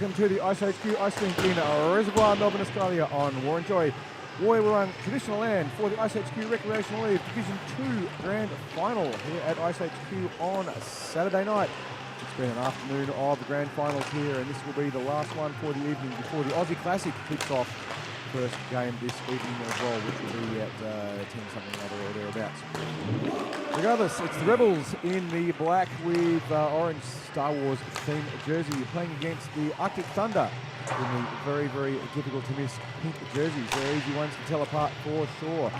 welcome to the iceHQ Ice Rink in Reservoir, Melbourne, Australia on War and Joy. War will run traditional land for the iceHQ Recreational League Division 2 Grand Final here at iceHQ on Saturday night. It's been an afternoon of the Grand Finals here, and this will be the last one for the evening before the Aussie Classic kicks off. First game this evening as well, which will be at 10 something or thereabouts. Regardless, it's the Rebels in the black with orange Star Wars themed jersey playing against the Arctic Thunder in the very, very difficult to miss pink jerseys. They're easy ones to tell apart for sure.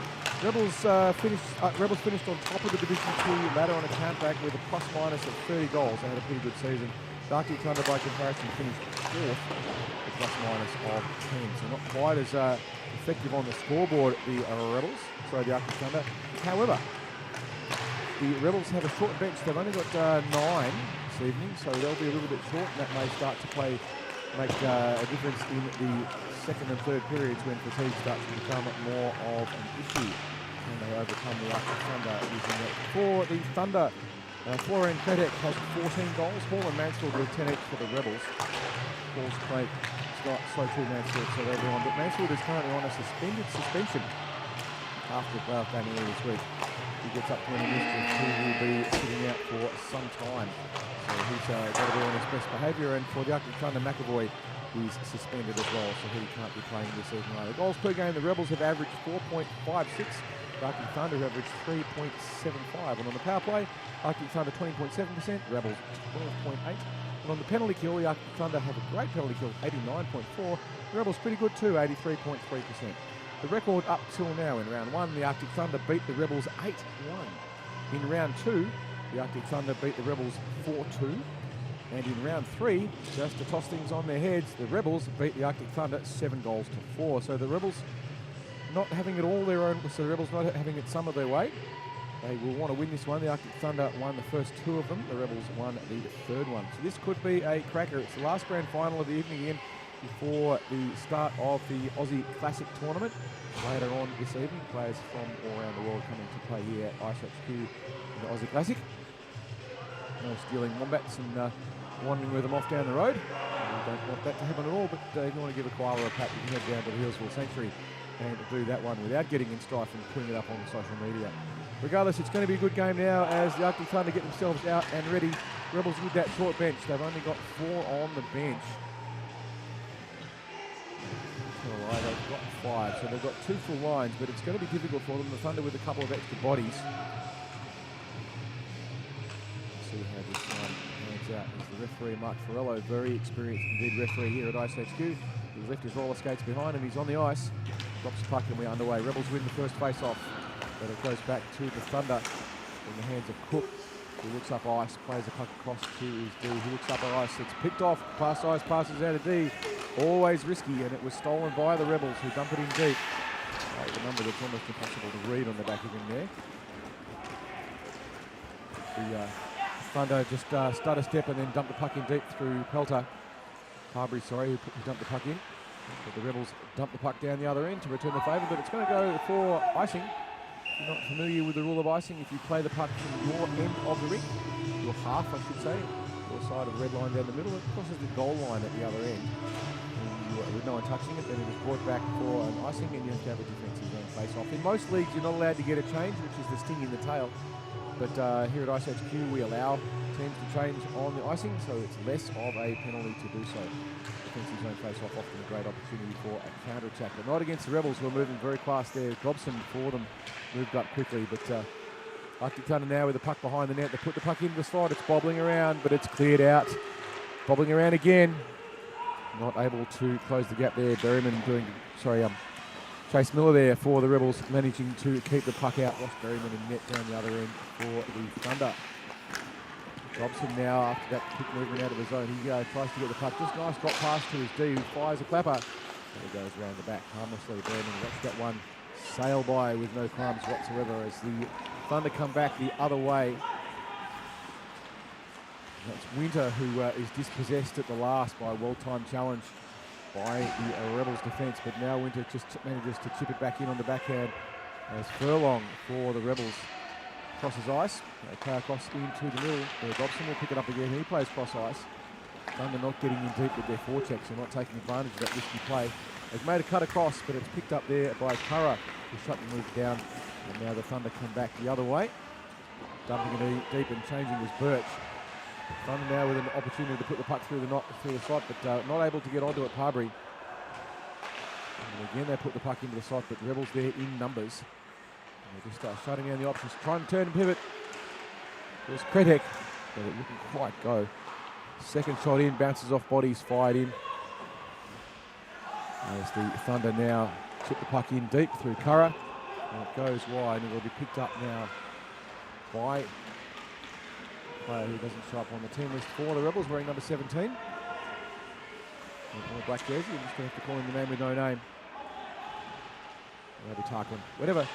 Rebels finished on top of the Division 2 ladder on a countback with a plus-minus of 30 goals. They had a pretty good season. The Arctic Thunder, by comparison, finished fourth with plus-minus of 10. So not quite as effective on the scoreboard, the Arctic Thunder. However, the Rebels have a short bench. They've only got 9 this evening, so they'll be a little bit short, and that may start to make a difference in the second and third periods when fatigue starts to become more of an issue. And they overcome the Arctic Thunder using that. For the Thunder, Florian Kredek has 14 goals. Hall and Mansfield with 10 each for the Rebels. Hall's played so too Mansfield, so they'll be on. But Mansfield is currently on a suspension after the playoff game earlier this week. He gets up to any mischief, he will be sitting out for some time. So he's got to be on his best behaviour. And for the Arctic Thunder, McAvoy is suspended as well, so he can't be playing this evening either. Goals per game, the Rebels have averaged 4.56. The Arctic Thunder have averaged 3.75. And on the power play, Arctic Thunder 20.7%, Rebels 12.8. And on the penalty kill, the Arctic Thunder have a great penalty kill, 89.4. The Rebels pretty good too, 83.3%. The record up till now in round 1, the Arctic Thunder beat the Rebels 8-1. In round 2, the Arctic Thunder beat the Rebels 4-2. And in round 3, just to toss things on their heads, the Rebels beat the Arctic Thunder 7-4. So the Rebels not having it all their own, so the Rebels not having it some of their way. They will want to win this one. The Arctic Thunder won the first 2 of them. The Rebels won the third one. So this could be a cracker. It's the last grand final of the evening again before the start of the Aussie Classic tournament. Later on this evening, players from all around the world coming to play here at iceHQ in the Aussie Classic. No stealing wombats and wandering with them off down the road. We don't want that to happen at all, but if you want to give a koala a pat, you can head down to the Hillsville Sanctuary and do that one without getting in strife and putting it up on social media. Regardless, it's going to be a good game now as the Arctic Thunder get themselves out and ready. Rebels with that short bench. They've only got 4 on the bench. They've got 5, so they've got 2 full lines, but it's going to be difficult for them. The Thunder with a couple of extra bodies. Let's see how this one pans out. As the referee, Mark Farello, very experienced indeed referee here at iceHQ. He's left his roller skates behind and he's on the ice. Drops the puck and we're underway. Rebels win the first face-off, but it goes back to the Thunder in the hands of Cook. He looks up ice, plays the puck across to his D. He looks up ice, it's picked off, past ice, passes out of D. Always risky, and it was stolen by the Rebels who dump it in deep. The number that's almost impossible to read on the back of him there. The Thunder just stutter step and then dump the puck in deep through Pelter. Carberry, sorry, who dumped the puck in. But the Rebels dump the puck down the other end to return the favour, but it's going to go for icing. If you're not familiar with the rule of icing, if you play the puck from your end of the rink, your half, I should say, your side of the red line down the middle, it crosses the goal line at the other end. With no one touching it, then it is brought back for an icing and you have to have a defensive zone face-off. In most leagues, you're not allowed to get a change, which is the sting in the tail. But here at iceHQ, we allow teams to change on the icing, so it's less of a penalty to do so. Defensive zone face-off, often a great opportunity for a counter-attack. But not against the Rebels, who are moving very fast there. Dobson for them moved up quickly, but Arctic Thunder now with the puck behind the net. They put the puck into the slot, it's bobbling around, but it's cleared out. Bobbling around again. Not able to close the gap there. Chase Miller there for the Rebels, managing to keep the puck out. Ross Berryman and net down the other end for the Thunder. Dobson now, after that quick movement out of the zone, he tries to get the puck. Just nice, got past to his D, who fires a clapper. And he goes around the back harmlessly. Berryman lets that one sail by with no qualms whatsoever as the Thunder come back the other way. That's Winter who is dispossessed at the last by a well-timed challenge by the Rebels defence, but now Winter just manages to chip it back in on the backhand as Furlong for the Rebels crosses ice. They play across into the middle. Dobson will pick it up again. He plays cross ice. Thunder not getting in deep with their forechecks and not taking advantage of that risky play. They've made a cut across, but it's picked up there by Curra, who shut the move down. And now the Thunder come back the other way. Dumping it deep and changing was Birch. Thunder now with an opportunity to put the puck through the slot, but not able to get onto it, Parbury. And again, they put the puck into the slot, but the Rebels there in numbers. And they just shutting down the options, trying to turn and pivot. It was Kretek, but it didn't quite go. Second shot in, bounces off bodies, fired in. As the Thunder now chip the puck in deep through Curra. And it goes wide, and it will be picked up now by a player who doesn't show up on the team list for the Rebels, wearing number 17. Black jersey, I'm just going to have to call him the man with no name. Maybe Tarquin, whatever.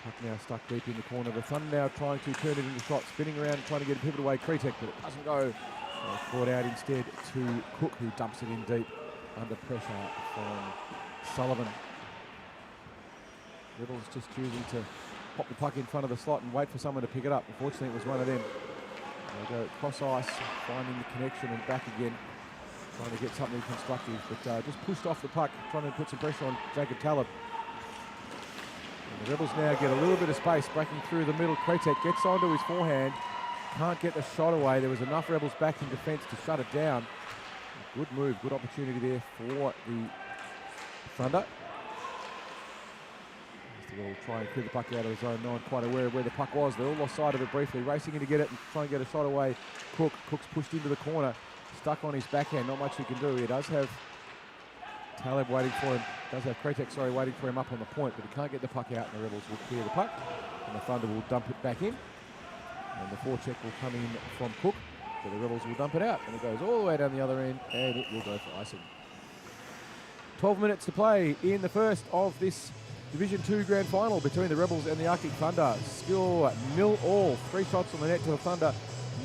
Puck now stuck deep in the corner. The Thunder now trying to turn it into shot, spinning around, trying to get a pivot away. Kretek, but it doesn't go. Brought out instead to Cook, who dumps it in deep under pressure from Sullivan. Rebels just choosing to pop the puck in front of the slot and wait for someone to pick it up. Unfortunately, it was one of them. They go cross ice, finding the connection and back again, trying to get something constructive, but just pushed off the puck, trying to put some pressure on Jacob Talib. And the Rebels now get a little bit of space, breaking through the middle. Kretek gets onto his forehand, can't get the shot away. There was enough Rebels back in defence to shut it down. Good move, good opportunity there for the Thunder. Will try and clear the puck out of his zone, no one quite aware of where the puck was. They all lost sight of it briefly, racing in to get it and try and get a shot away. Cook's pushed into the corner, stuck on his backhand, not much he can do. He does have Talib waiting for him, Kretek, waiting for him up on the point, but he can't get the puck out, and the Rebels will clear the puck, and the Thunder will dump it back in, and the forecheck will come in from Cook, but the Rebels will dump it out, and it goes all the way down the other end, and it will go for icing. 12 minutes to play in the first of this Division 2 Grand Final between the Rebels and the Arctic Thunder. Skill 0-all. 3 shots on the net to the Thunder,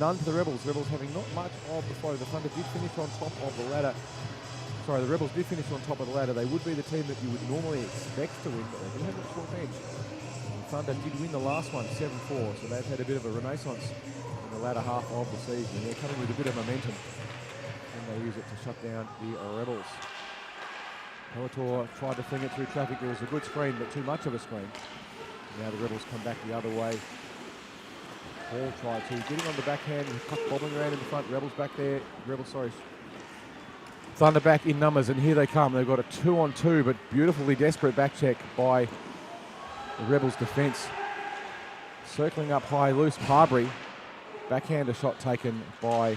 none to the Rebels. Rebels having not much of the flow. The Thunder did finish on top of the ladder. Sorry, the Rebels did finish on top of the ladder. They would be the team that you would normally expect to win, but they do have a short bench. The Thunder did win the last one, 7-4, so they've had a bit of a renaissance in the latter half of the season. They're coming with a bit of momentum, and they use it to shut down the Rebels. Pelator tried to fling it through traffic. There was a good screen, but too much of a screen. Now the Rebels come back the other way. Hall tried to getting on the backhand, with puck bobbling around in the front. Rebels back there. Thunder back in numbers, and here they come. They've got a 2-on-2, but beautifully desperate back check by the Rebels defence. Circling up high, loose Parbury. Backhander shot taken by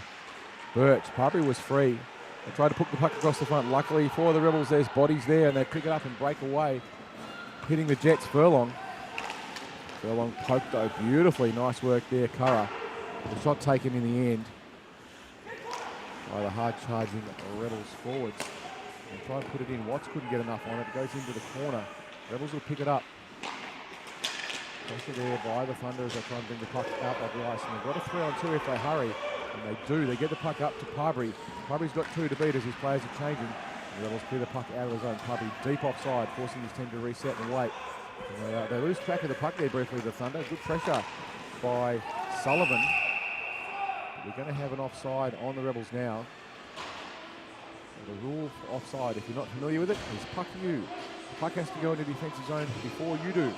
Birch. Parbury was free. They tried to put the puck across the front. Luckily for the Rebels, there's bodies there, and they pick it up and break away, hitting the Jets. Furlong poked though beautifully. Nice work there, Curra. The shot taken in the end by the hard-charging Rebels forwards. And try and put it in. Watts couldn't get enough on it. It goes into the corner. Rebels will pick it up. Pressure there by the Thunder as they try and bring the puck out of the ice. And they've got a 3-on-2 if they hurry. And they do. They get the puck up to Parbury. Parbury's got 2 to beat as his players are changing. The Rebels clear the puck out of the zone. Parbury deep offside, forcing his team to reset and wait. And they lose track of the puck there briefly, the Thunder. Good pressure by Sullivan. We're going to have an offside on the Rebels now. The rule for offside, if you're not familiar with it, is puck you. The puck has to go into the defensive zone before you do. The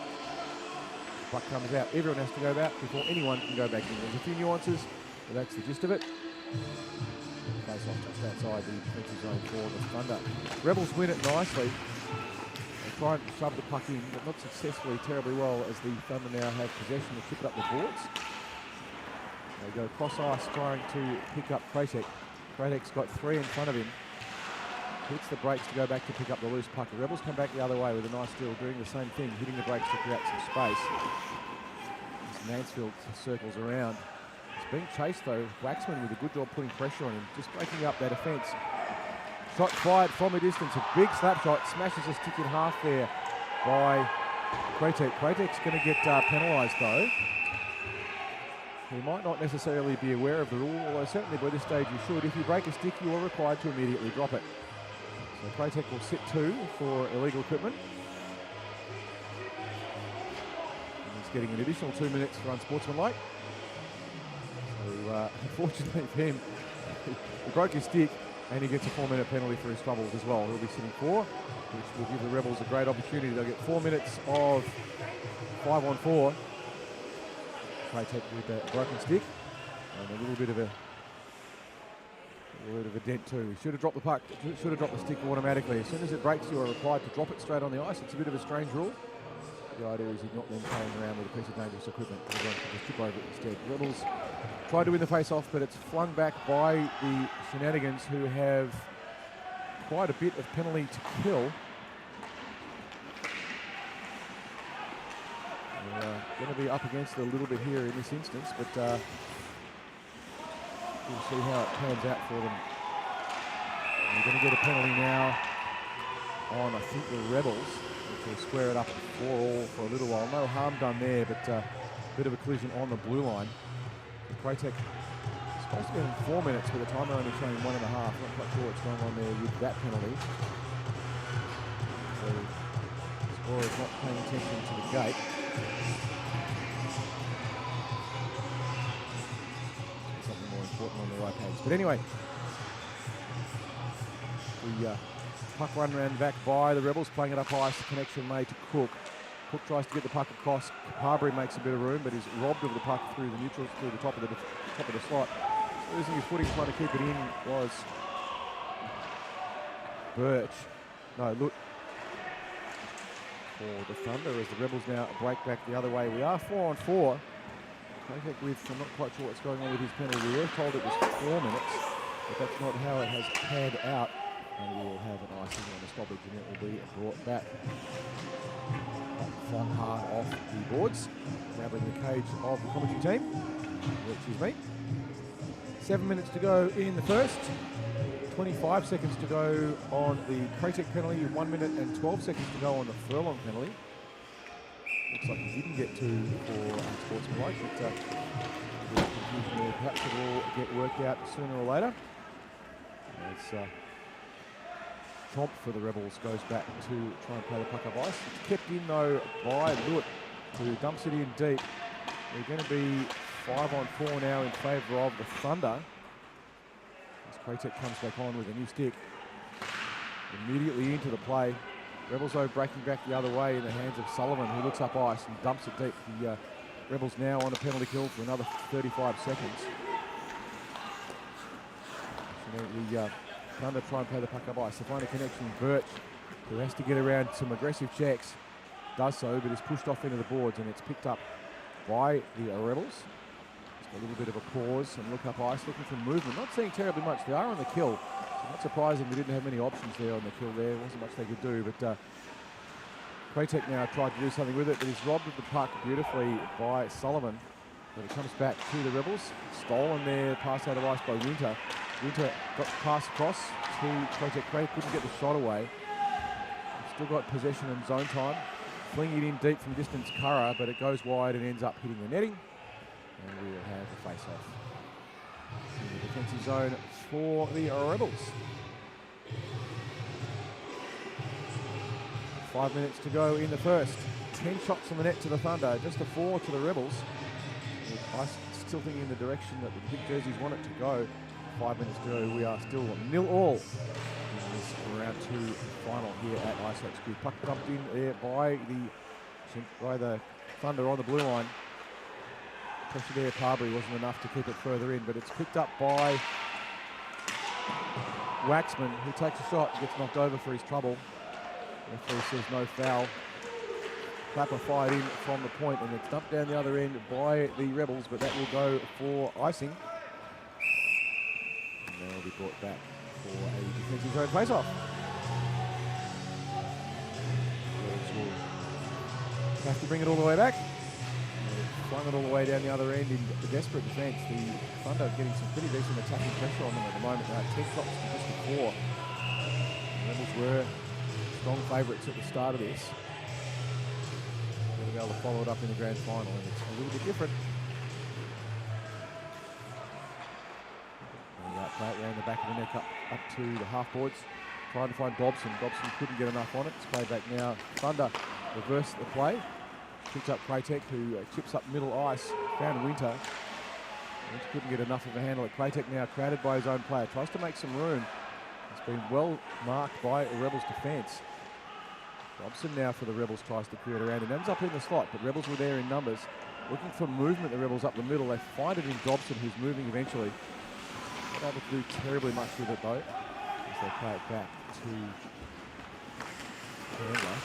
puck comes out. Everyone has to go out before anyone can go back in. There's a few nuances. But that's the gist of it. Face off just outside the defensive zone for the Thunder. Rebels win it nicely. They try and shove the puck in, but not successfully, terribly well, as the Thunder now have possession to chip it up the boards. They go cross ice, trying to pick up Kretek. Kretek's got 3 in front of him. Hits the brakes to go back to pick up the loose puck. The Rebels come back the other way with a nice steal, doing the same thing, hitting the brakes to create some space. As Mansfield circles around. Being chased though, Waxman with a good job putting pressure on him, just breaking up that offence. Shot fired from a distance, a big slap shot, smashes a stick in half there by Kretek. Kretek's going to get penalised though. He might not necessarily be aware of the rule, although certainly by this stage you should. If you break a stick, you are required to immediately drop it. So Kretek will sit 2 for illegal equipment. And he's getting an additional 2 minutes for unsportsmanlike. So unfortunately for him, he broke his stick and he gets a 4-minute penalty for his troubles as well. He'll be sitting 4, which will give the Rebels a great opportunity. They'll get 4 minutes of 5-on-4. Playtech with a broken stick and a little bit of a dent too. He should have dropped the puck, should have dropped the stick automatically. As soon as it breaks, you are required to drop it straight on the ice. It's a bit of a strange rule. The idea is he's not then playing around with a piece of dangerous equipment. He's going to just trip over it instead. Rebels tried to win the face-off, but it's flung back by the Shenanigans, who have quite a bit of penalty to kill. Going to be up against it a little bit here in this instance, but we'll see how it pans out for them. We're going to get a penalty now on, I think, the Rebels, which will square it up 4-4 for a little while. No harm done there, but a bit of a collision on the blue line. Recreational is supposed to be in 4 minutes, but the timer only showing 1.5. Not quite sure what's going on there with that penalty. So the scorer is not paying attention to the gate. Something more important on the right page. But anyway, the puck run ran back by the Rebels, playing it up ice. The connection made to Cook. Cook tries to get the puck across. Capabri makes a bit of room, but is robbed of the puck through the neutral, through the top of the slot. Losing his footing, trying to keep it in was Birch. No, look for the Thunder as the Rebels now break back the other way. We are 4-on-4. I'm not quite sure what's going on with his penalty. We were told it was 4 minutes, but that's not how it has panned out. And we will have an icing on the stoppage, and it will be brought back. Flung hard off the boards, grabbing the cage of the commentary team, which is me. 7 minutes to go in the first. 25 seconds to go on the Kratek penalty, 1 minute and 12 seconds to go on the Furlong penalty. Looks like he didn't get to for unsportsmanlike, but perhaps it will get worked out sooner or later. As Chomp for the Rebels goes back to try and play the puck up ice. It's kept in though by Lut, who dumps it in deep. They're going to be 5-on-4 now in favour of the Thunder. As Kratek comes back on with a new stick. Immediately into the play. Rebels though breaking back the other way in the hands of Sullivan, who looks up ice and dumps it deep. The Rebels now on a penalty kill for another 35 seconds. So the Thunder try and play the puck up ice. They find a connection. Birch, who has to get around some aggressive checks, does so, but is pushed off into the boards, and it's picked up by the Rebels. Just a little bit of a pause and look up ice, looking for movement. Not seeing terribly much. They are on the kill. So not surprising we didn't have many options there on the kill there. Wasn't much they could do, but Kratek now tried to do something with it, but he's robbed of the puck beautifully by Sullivan. But it comes back to the Rebels. Stolen there, pass out of ice by Winter. Winter got the pass across to Kratek. Kratek couldn't get the shot away. Still got possession and zone time. Flinging it in deep from distance, Curra, but it goes wide and ends up hitting the netting. And we will have a face-off in the defensive zone for the Rebels. 5 minutes to go in the first. 10 shots on the net to the Thunder, just a 4 to the Rebels. I still think in the direction that the big jerseys want it to go. 5 minutes to go, we are still 0-0 in this round 2 final here at iceHQ. Puck dumped in there by the Thunder on the blue line. Pressure there, Parbury wasn't enough to keep it further in, but it's picked up by Waxman, who takes a shot and gets knocked over for his trouble. Referee says no foul. Clapper fired in from the point, and it's dumped down the other end by the Rebels, but that will go for icing. And they'll be brought back for a defensive zone face-off. Rebels will have to bring it all the way back. They've flung it all the way down the other end in the desperate defence. The Thunder getting some pretty decent attacking pressure on them at the moment. 10 shots to just 4. The Rebels were strong favourites at the start of this. They'll be able to follow it up in the grand final, and it's a little bit different. Play it around the back of the neck up to the half boards. Trying to find Dobson. Dobson couldn't get enough on it. It's played back now. Thunder reversed the play. Picks up Kratek, who chips up middle ice. Found Winter. Winter couldn't get enough of a handle at Claytech, now crowded by his own player. Tries to make some room. It's been well marked by the Rebels defence. Robson now for the Rebels tries to clear it around. He ends up in the slot, but Rebels were there in numbers. Looking for movement, the Rebels up the middle. They find it in Dobson, who's moving eventually. Not able to do terribly much with it, though, as they play it back to Chandler.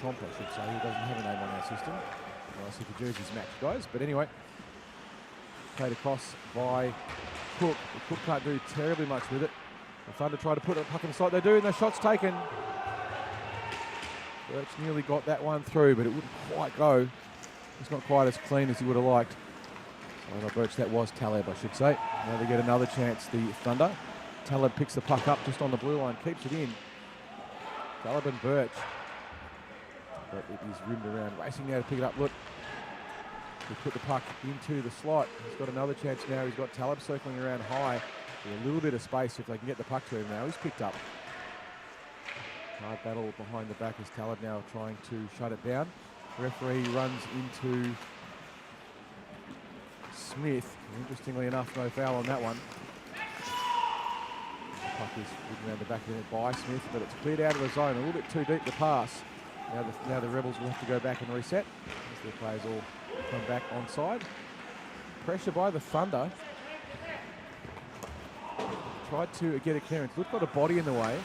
Tromp, I should say. He doesn't have a name on our system. Well, I see the jerseys match, guys. But anyway, played across by Cook. Cook can't do terribly much with it. The Thunder try to put a puck in the slot. They do, and the shot's taken. Birch nearly got that one through, but it wouldn't quite go. It's not quite as clean as he would have liked. Well, not Birch, that was Taleb, I should say. Now they get another chance, the Thunder. Taleb picks the puck up just on the blue line, keeps it in. Taleb and Birch. But it is rimmed around, racing now to pick it up. Look, he put the puck into the slot. He's got another chance now. He's got Taleb circling around high with a little bit of space if they can get the puck to him now. He's picked up. Hard battle behind the back as Taleb now trying to shut it down. Referee runs into Smith. Interestingly enough, no foul on that one. The puck is ridden around the back of the net by Smith, but it's cleared out of the zone. A little bit too deep to pass. Now the Rebels will have to go back and reset as their players all come back onside. Pressure by the Thunder. Tried to get a clearance. Looked got a body in the way.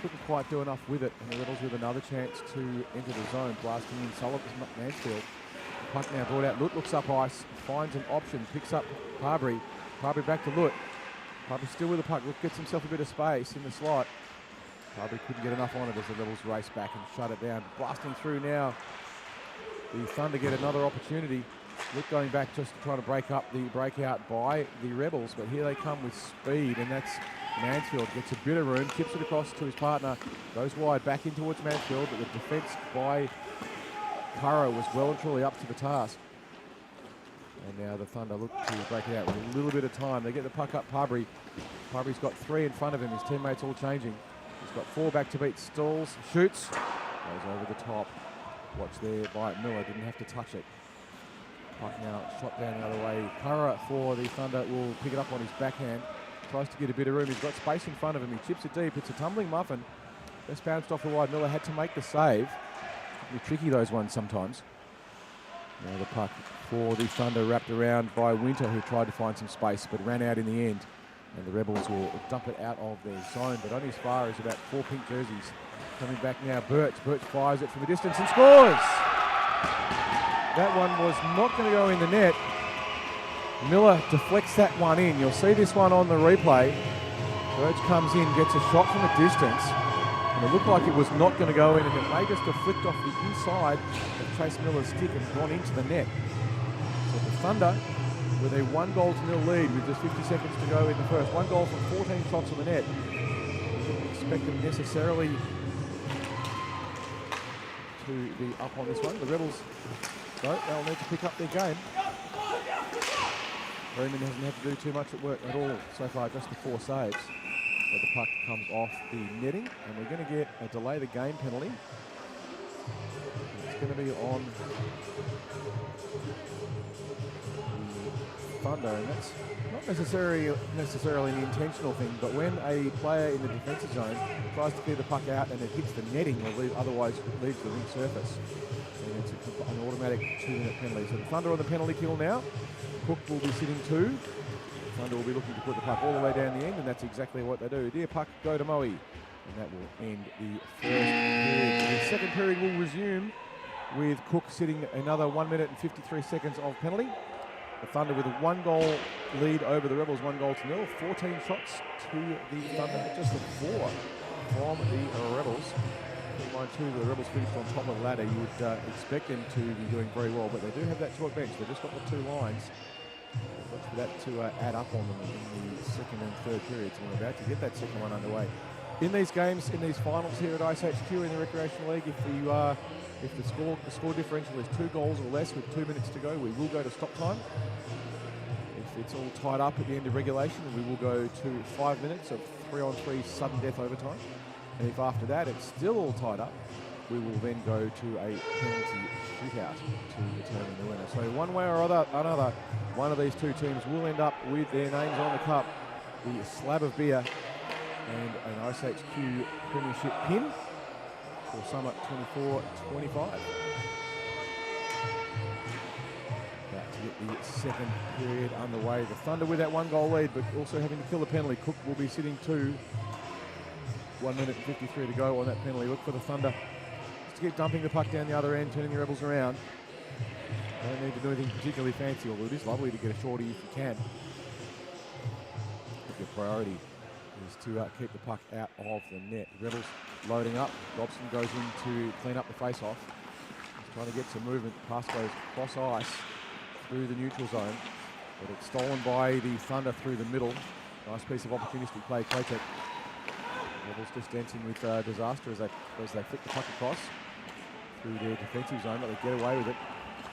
Couldn't quite do enough with it, and the Rebels with another chance to enter the zone, blasting in Sullivan Mansfield. The puck now brought out. Lut looks up ice, finds an option, picks up Parbury. Parbury back to Lut. Parbury still with the puck. Lut gets himself a bit of space in the slot. Parbury couldn't get enough on it as the Rebels race back and shut it down. Blasting through now. The Thunder get another opportunity. Lut going back just trying to break up the breakout by the Rebels, but here they come with speed, and that's Mansfield. Gets a bit of room, chips it across to his partner, goes wide back in towards Mansfield, but the defence by Curra was well and truly up to the task. And now the Thunder look to break it out with a little bit of time. They get the puck up Parbury. Parbury's got 3 in front of him, his teammates all changing. He's got 4 back to beat, stalls, shoots, goes over the top. Watch there by Miller, didn't have to touch it. Puck now shot down the other way. Curra for the Thunder will pick it up on his backhand. Tries to get a bit of room. He's got space in front of him. He chips it deep. It's a tumbling muffin. Just bounced off the wide. Miller had to make the save. They're tricky, those ones sometimes. Now the puck for the Thunder wrapped around by Winter, who tried to find some space but ran out in the end. And the Rebels will dump it out of their zone, but only as far as about 4 pink jerseys. Coming back now, Birch. Birch fires it from a distance and scores! That one was not going to go in the net. Miller deflects that one in. You'll see this one on the replay. Birch comes in, gets a shot from a distance, and it looked like it was not going to go in, and it may just have flicked off the inside of Chase Miller's stick and gone into the net. So the Thunder, with a 1-0 lead with just 50 seconds to go in the first. 1 goal from 14 shots on the net. You wouldn't expect them necessarily to be up on this one. The Rebels, though, they'll need to pick up their game. Freeman hasn't had to do too much at work at all so far, just the 4 saves. But the puck comes off the netting, and we're going to get a delay the game penalty. It's going to be on the Thunder, and that's not necessarily an intentional thing, but when a player in the defensive zone tries to clear the puck out and it hits the netting, or otherwise leaves the ring surface, and it's an automatic 2-minute penalty. So the Thunder on the penalty kill now. Cook will be sitting 2. Thunder will be looking to put the puck all the way down the end, and that's exactly what they do. Dear puck, go to Moe. And that will end the first period. The second period will resume with Cook sitting another 1 minute and 53 seconds of penalty. The Thunder with a 1-goal lead over the Rebels, 1-0. 14 shots to the Thunder, just 4 from the Rebels. Keep in mind too, the Rebels finished on top of the ladder. You would expect them to be doing very well, but they do have that short bench. They've just got the 2 lines. Watch for that to add up on them in the second and third periods. And we're about to get that second one underway. In these games, in these finals here at iceHQ in the Recreational League, if the score differential is 2 goals or less with 2 minutes to go, we will go to stop time. If it's all tied up at the end of regulation, we will go to 5 minutes of 3-on-3 sudden death overtime. And if after that it's still all tied up, we will then go to a penalty shootout to determine the winner. So one way or another, one of these two teams will end up with their names on the cup, the slab of beer and an iceHQ Premiership pin for Summit 24-25. About to get the second period underway. The Thunder with that 1-goal lead, but also having to kill a penalty. Cook will be sitting 2. 1 minute and 53 to go on that penalty. Look for the Thunder just to keep dumping the puck down the other end, turning the Rebels around. Don't need to do anything particularly fancy, although it is lovely to get a shorty if you can. But your priority is to keep the puck out of the net. Rebels loading up. Dobson goes in to clean up the face-off. He's trying to get some movement. The pass goes cross ice through the neutral zone, but it's stolen by the Thunder through the middle. Nice piece of opportunistic play, Kratek. Rebels just dancing with disaster as they flick the puck across through their defensive zone, but they get away with it.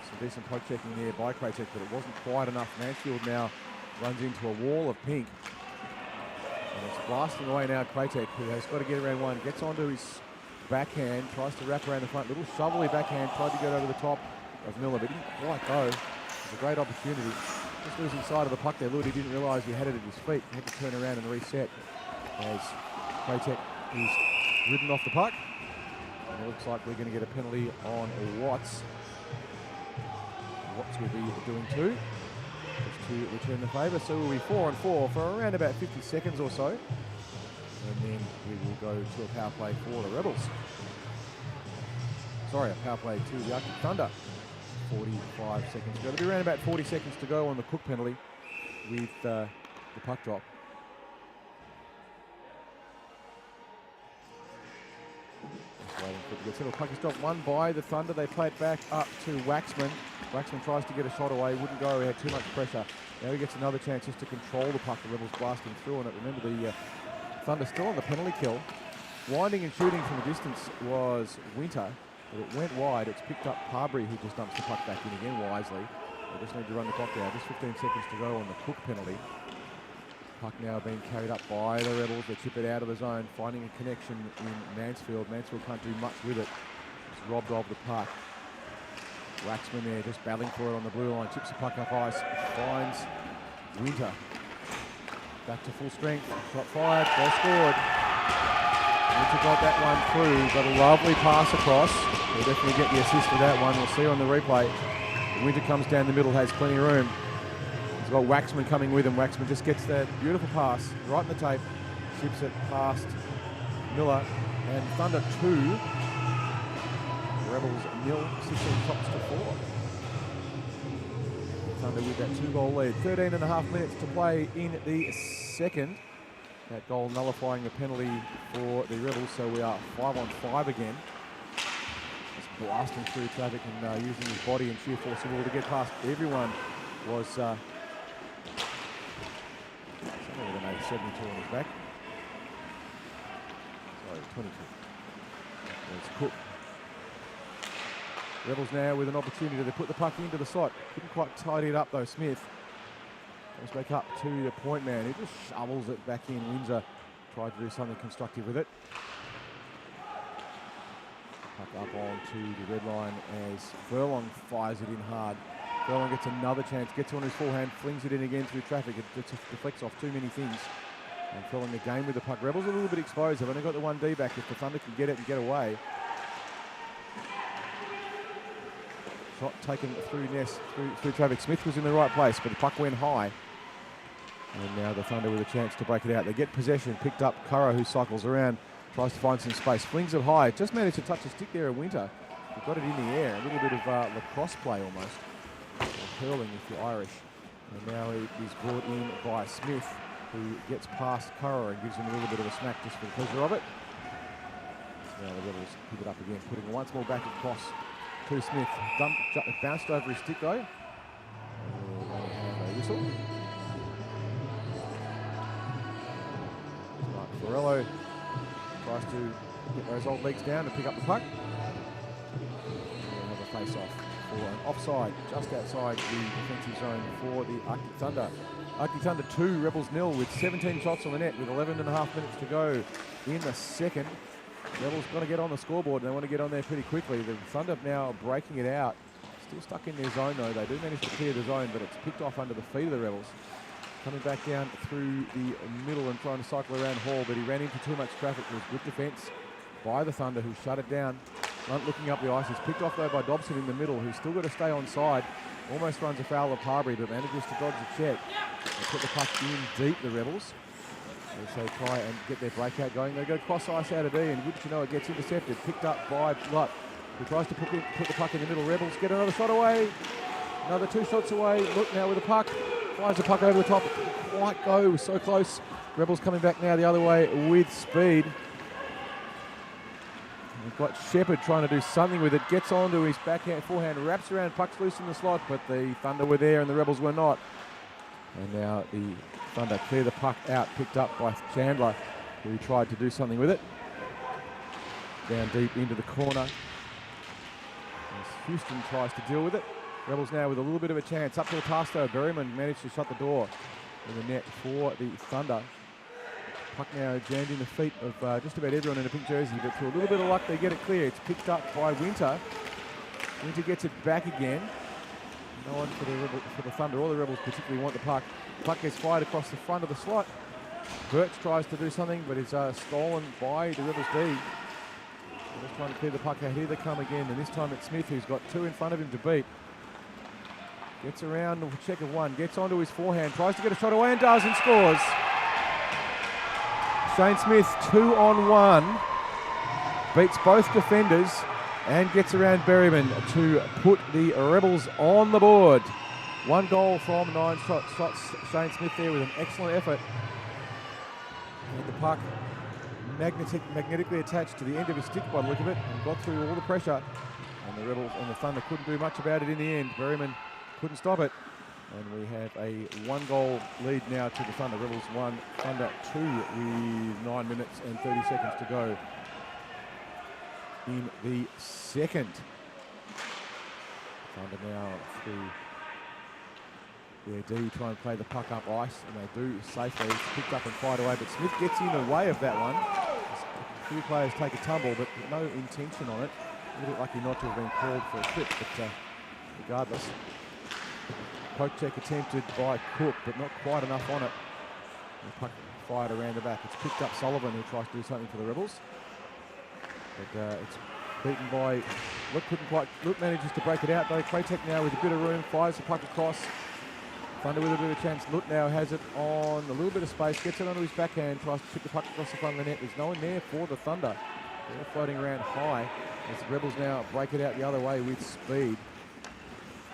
Some decent poke checking there by Kratek, but it wasn't quite enough. Mansfield now runs into a wall of pink. And it's blasting away now, Kratek, who has got to get around one, gets onto his backhand, tries to wrap around the front, little shovelly backhand, tried to get over the top of Miller, but didn't quite go. It's a great opportunity. Just losing sight of the puck there. Ludi didn't realise he had it at his feet. He had to turn around and reset as Kratek is ridden off the puck. And it looks like we're going to get a penalty on Watts. Watts will be doing 2 just to return the favour. So we'll be 4-on-4 for around about 50 seconds or so. And then we will go to a power play for the Rebels. Sorry, a power play to the Arctic Thunder. 45 seconds to go. There'll be around about 40 seconds to go on the Cook penalty with the puck drop. Just waiting for it to get settled. Puck is dropped, won by the Thunder. They play it back up to Waxman. Waxman tries to get a shot away, wouldn't go, he had too much pressure. Now he gets another chance just to control the puck. The Rebels blasting through on it. Remember, the Thunder still on the penalty kill. Winding and shooting from a distance was Winter. But it went wide. It's picked up Parbury, who just dumps the puck back in again wisely. They just need to run the clock down. Just 15 seconds to go on the Cook penalty. Puck now being carried up by the Rebels. They chip it out of the zone, finding a connection in Mansfield. Mansfield can't do much with it. It's robbed of the puck. Waxman there just battling for it on the blue line. Chips the puck up ice. Finds Winter. Back to full strength. Shot fired. Goal scored. Winter got that one through. Got a lovely pass across. We'll definitely get the assist for that one. We'll see on the replay. Winter comes down the middle, has plenty of room. He's got Waxman coming with him. Waxman just gets that beautiful pass right in the tape. Chips it past Miller. And Thunder 2. Rebels 0. 16 shots to 4. Thunder with that 2-goal lead. 13.5 minutes to play in the second. That goal nullifying the penalty for the Rebels, so we are 5-on-5 again. Just blasting through traffic and using his body and sheer force of will to get past everyone was something with an 72 on his back. Sorry, 22. It's Cook. Rebels now with an opportunity to put the puck into the slot. Couldn't quite tidy it up though, Smith. Comes back up to the point man. He just shovels it back in. Windsor tried to do something constructive with it. Puck up onto the red line as Furlong fires it in hard. Furlong gets another chance, gets on his forehand, flings it in again through traffic. It deflects off too many things. And Furlong again with the puck. Rebels a little bit exposed. They've only got the 1D back. If the Thunder can get it and get away. Shot taken through traffic. Smith was in the right place, but the puck went high. And now the Thunder with a chance to break it out. They get possession, picked up Curra, who cycles around, tries to find some space, flings it high. Just managed to touch a stick there at Winter. He got it in the air. A little bit of lacrosse play almost. Or hurling if you're Irish. And now he is brought in by Smith, who gets past Curra and gives him a little bit of a smack just for the pleasure of it. Now the Rebels pick it up again, putting it once more back across to Smith. Bounced over his stick though. They have a whistle. Borello tries to get those old legs down and pick up the puck. And have a face-off for an offside just outside the defensive zone for the Arctic Thunder. Arctic Thunder 2, Rebels 0 with 17 shots on the net with 11.5 minutes to go in the second. Rebels got to get on the scoreboard, and they want to get on there pretty quickly. The Thunder now breaking it out. Still stuck in their zone, though. They do manage to clear the zone, but it's picked off under the feet of the Rebels. Coming back down through the middle and trying to cycle around Hall, but he ran into too much traffic. It was good defence by the Thunder, who shut it down. Blunt looking up the ice. He's picked off, though, by Dobson in the middle, who's still got to stay on side. Almost runs afoul of Harbury, but manages to dodge the check. They put the puck in deep, the Rebels. As they try and get their breakout going. They go cross ice out of D, and wouldn't you know it gets intercepted. Picked up by Blunt, who tries to put the puck in the middle. Rebels get another shot away. Another 2 shots away. Look now with the puck. Flies the puck over the top. Quite go. So close. Rebels coming back now the other way with speed. We've got Shepherd trying to do something with it. Gets onto his backhand, forehand, wraps around, puck's loose in the slot, but the Thunder were there and the Rebels were not. And now the Thunder clear the puck out, picked up by Chandler, who tried to do something with it. Down deep into the corner. As Houston tries to deal with it. Rebels now with a little bit of a chance. Up to the pass though. Berryman managed to shut the door in the net for the Thunder. Puck now jammed in the feet of just about everyone in a pink jersey, but through a little bit of luck they get it clear. It's picked up by Winter. Winter gets it back again. No one for the Thunder or the Rebels particularly want the puck. Puck gets fired across the front of the slot. Birch tries to do something, but it's stolen by the Rebels D. They're just trying to clear the puck out. Here they come again, and this time it's Smith, who's got 2 in front of him to beat. Gets around the check of 1, gets onto his forehand, tries to get a shot away and does, and scores. Shane Smith, 2-on-1, beats both defenders and gets around Berryman to put the Rebels on the board. 1 goal from 9 shots. Shane Smith there with an excellent effort. And the puck magnetically attached to the end of his stick by the look of it, and got through all the pressure. And the Rebels and the Thunder couldn't do much about it in the end. Berryman couldn't stop it. And we have a 1-goal lead now to the Thunder. Rebels 1, Thunder 2 with 9 minutes and 30 seconds to go in the second. Thunder now through their D try and play the puck up ice, and they do safely. It's picked up and fired away, but Smith gets in the way of that one. A few players take a tumble, but no intention on it. A little bit lucky not to have been called for a trip, but regardless. Poke check attempted by Cook, but not quite enough on it. The puck fired around the back. It's picked up Sullivan, who tries to do something for the Rebels. But it's beaten by Luke. Luke manages to break it out though. Kratek now with a bit of room, fires the puck across. Thunder with a bit of a chance. Luke now has it on a little bit of space, gets it onto his backhand, tries to chip the puck across the front of the net. There's no one there for the Thunder. They're floating around high as the Rebels now break it out the other way with speed.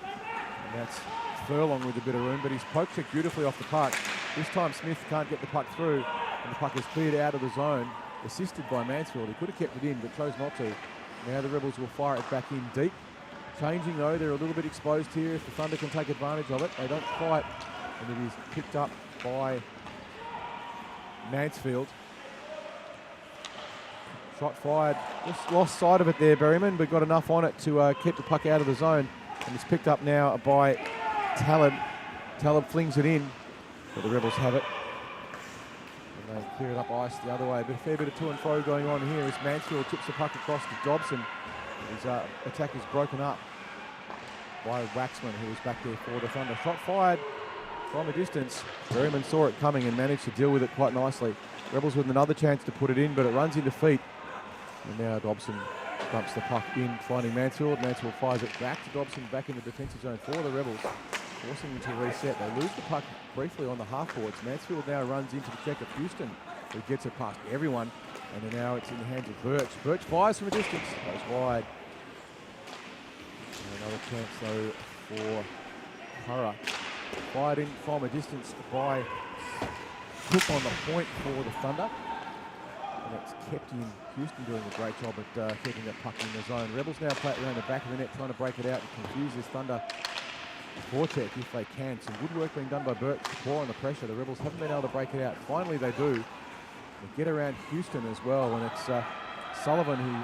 And that's Furlong with a bit of room, but he's poke checked beautifully off the puck. This time Smith can't get the puck through, and the puck is cleared out of the zone, assisted by Mansfield. He could have kept it in, but chose not to. Now the Rebels will fire it back in deep. Changing though, they're a little bit exposed here. If the Thunder can take advantage of it, they don't quite, and it is picked up by Mansfield. Shot fired, just lost sight of it there, Berryman, but got enough on it to keep the puck out of the zone, and it's picked up now by Talib. Talib flings it in, but the Rebels have it. And they clear it up ice the other way. But a fair bit of to and fro going on here as Mansfield chips the puck across to Dobson. His attack is broken up by Waxman, who was back there for the Thunder. Shot fired from a distance. Berryman saw it coming and managed to deal with it quite nicely. Rebels with another chance to put it in, but it runs into feet. And now Dobson dumps the puck in, finding Mansfield. Mansfield fires it back to Dobson, back in the defensive zone for the Rebels, forcing them to reset. They lose the puck briefly on the half boards. Mansfield now runs into the check of Houston, who gets it past everyone. And then now it's in the hands of Birch. Birch fires from a distance, goes wide. And another chance though for Hurrah. Fired in from a distance by Cook on the point for the Thunder. And it's kept in. Houston doing a great job at keeping that puck in the zone. Rebels now play it around the back of the net, trying to break it out and confuse this Thunder forecheck if they can. Some good work being done by Birch to pour on the pressure. The Rebels haven't been able to break it out. Finally they do. They get around Houston as well, and it's Sullivan who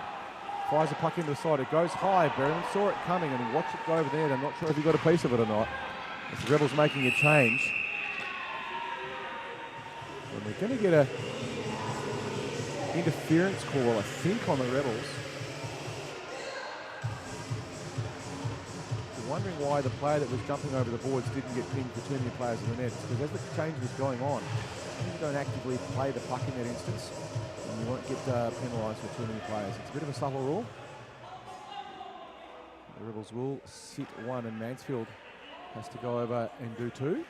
fires a puck into the side. It goes high. Berryman saw it coming and he watched it go over there. I'm not sure if he got a piece of it or not. It's the Rebels making a change. And we're going to get a interference call, I think, on the Rebels. You're wondering why the player that was jumping over the boards didn't get pinged for too many players in the net. It's because as the change was going on, you don't actively play the puck in that instance, and you won't get penalised for too many players. It's a bit of a subtle rule. The Rebels will sit one, and Mansfield has to go over and do two.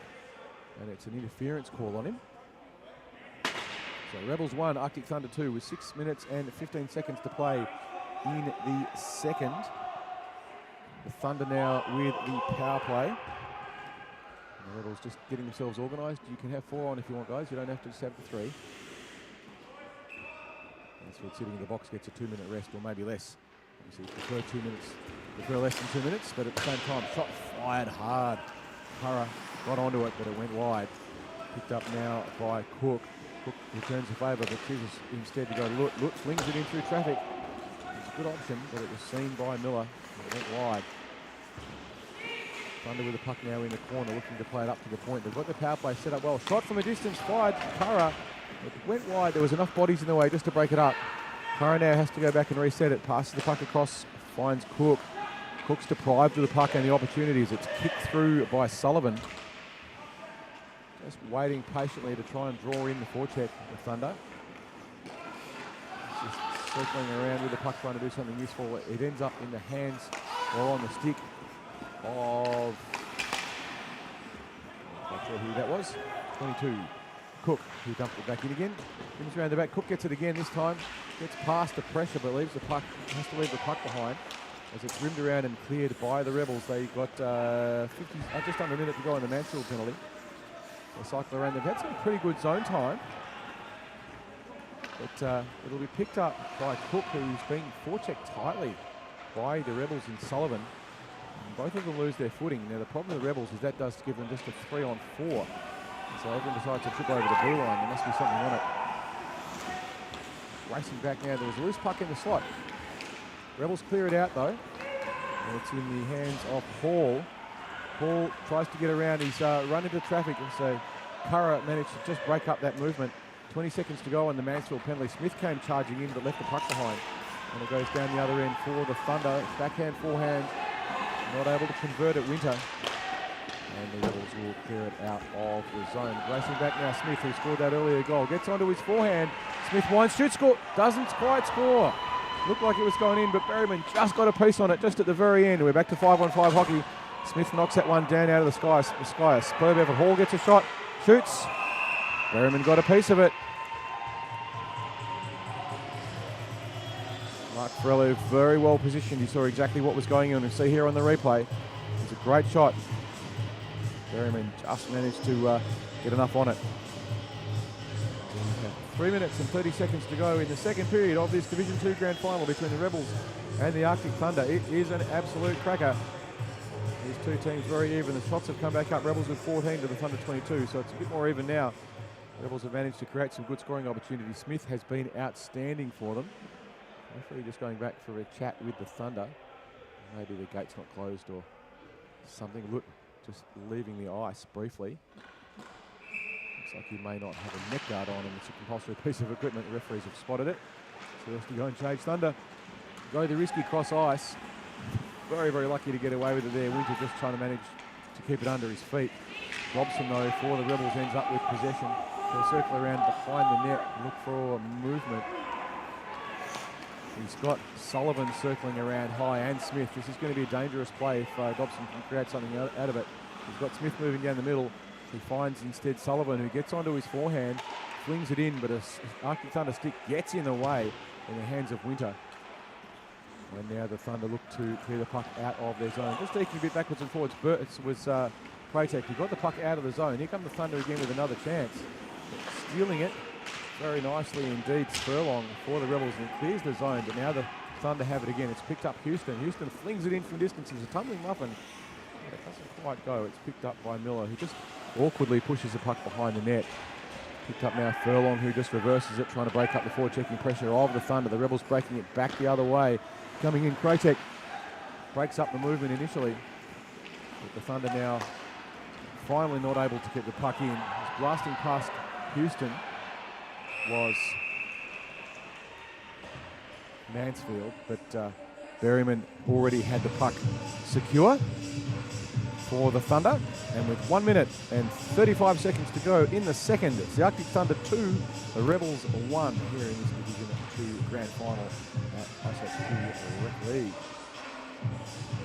And it's an interference call on him. So Rebels 1, Arctic Thunder 2 with 6 minutes and 15 seconds to play in the second. The Thunder now with the power play. And the Rebels just getting themselves organised. You can have 4 on if you want, guys. You don't have to just have the 3. Mansfield sitting in the box gets a 2-minute rest, or maybe less. Obviously, prefer 2 minutes. Prefer less than 2 minutes, but at the same time, shot fired hard. Curra got onto it, but it went wide. Picked up now by Cook. Cook returns the favour, but chooses instead to go look, flings it in through traffic. It's a good option, but it was seen by Miller. It went wide. Thunder with the puck now in the corner, looking to play it up to the point. They've got the power play set up well. Shot from a distance, fired. Curra. It went wide. There was enough bodies in the way just to break it up. Curra now has to go back and reset it. Passes the puck across, finds Cook. Cook's deprived of the puck and the opportunities. It's kicked through by Sullivan. Just waiting patiently to try and draw in the forecheck of Thunder. Just circling around with the puck, trying to do something useful. It ends up in the hands or on the stick of, I'm not sure who that was, 22. Cook, who dumped it back in again. Comes around the back. Cook gets it again this time. Gets past the pressure, but leaves the puck, has to leave the puck behind. As it's rimmed around and cleared by the Rebels. They got just under a minute to go on the Mansfield penalty. They cycle around. They've had some pretty good zone time. But it'll be picked up by Cook, who's being forechecked tightly by the Rebels in Sullivan. And both of them lose their footing. Now, the problem with the Rebels is that does give them just a 3-on-4. So everyone decides to trip over the blue line. There must be something on it. Racing back now. There was a loose puck in the slot. Rebels clear it out though. And it's in the hands of Hall. Hall tries to get around. He's run into traffic, and so Curra managed to just break up that movement. 20 seconds to go on the Mansfield penalty. Smith came charging in but left the puck behind. And it goes down the other end for the Thunder. Backhand, forehand. Not able to convert it, Winter. And the Rebels will clear it out of the zone. Racing back now, Smith, who scored that earlier goal. Gets onto his forehand. Smith winds, shoots, score. Doesn't quite score. Looked like it was going in, but Berryman just got a piece on it just at the very end. We're back to 5-on-5 hockey. Smith knocks that one down out of the sky. A superb effort. Hall gets a shot, shoots. Berryman got a piece of it. Mark Ferrello very well positioned. He saw exactly what was going on. You see here on the replay. It's a great shot. Berryman just managed to get enough on it. 3 minutes and 30 seconds to go in the second period of this Division 2 Grand Final between the Rebels and the Arctic Thunder. It is an absolute cracker. These two teams very even. The shots have come back up. Rebels with 14 to the Thunder 22, so it's a bit more even now. The Rebels have managed to create some good scoring opportunities. Smith has been outstanding for them. Hopefully just going back for a chat with the Thunder. Maybe the gate's not closed or something. Look, just leaving the ice briefly. Looks like he may not have a neck guard on him. It's a compulsory piece of equipment. The referees have spotted it. So he has to go and change. Thunder go the risky cross ice. Very, very lucky to get away with it there. Winter just trying to manage to keep it under his feet. Robson, though, for the Rebels ends up with possession. He'll circle around behind the net, look for a movement. He's got Sullivan circling around high and Smith. This is going to be a dangerous play if Dobson can create something out of it. He's got Smith moving down the middle. He finds instead Sullivan, who gets onto his forehand, flings it in, but an Arctic Thunder stick gets in the way in the hands of Winter. And now the Thunder look to clear the puck out of their zone. Just taking a bit backwards and forwards. Burt was Pratek, who got the puck out of the zone. Here come the Thunder again with another chance. Stealing it very nicely indeed. Spurlong for the Rebels and clears the zone, but now the Thunder have it again. It's picked up Houston. Houston flings it in from distance. It's a tumbling muffin. But it doesn't quite go. It's picked up by Miller, who just awkwardly pushes the puck behind the net. Picked up now Furlong, who just reverses it, trying to break up the forward-checking pressure of the Thunder. The Rebels breaking it back the other way. Coming in, Kratek breaks up the movement initially. But the Thunder now finally not able to get the puck in. He's blasting past Houston was Mansfield, but Berryman already had the puck secure for the Thunder, and with 1 minute and 35 seconds to go in the second, it's the Arctic Thunder 2, the Rebels 1 here in this Division 2 Grand Final at iceHQ Rec League.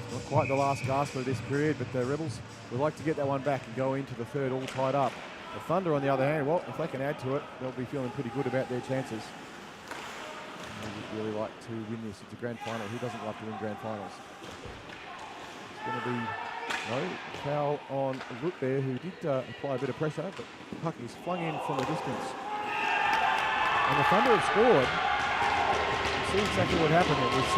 It's not quite the last gasp of this period, but the Rebels would like to get that one back and go into the third all tied up. The Thunder, on the other hand, well, if they can add to it, they'll be feeling pretty good about their chances. They would really like to win this. It's a grand final. Who doesn't like to win grand finals? It's going to be no foul on Root there, who did apply a bit of pressure, but the puck is flung in from the distance. And the Thunder have scored. You see exactly what happened. It was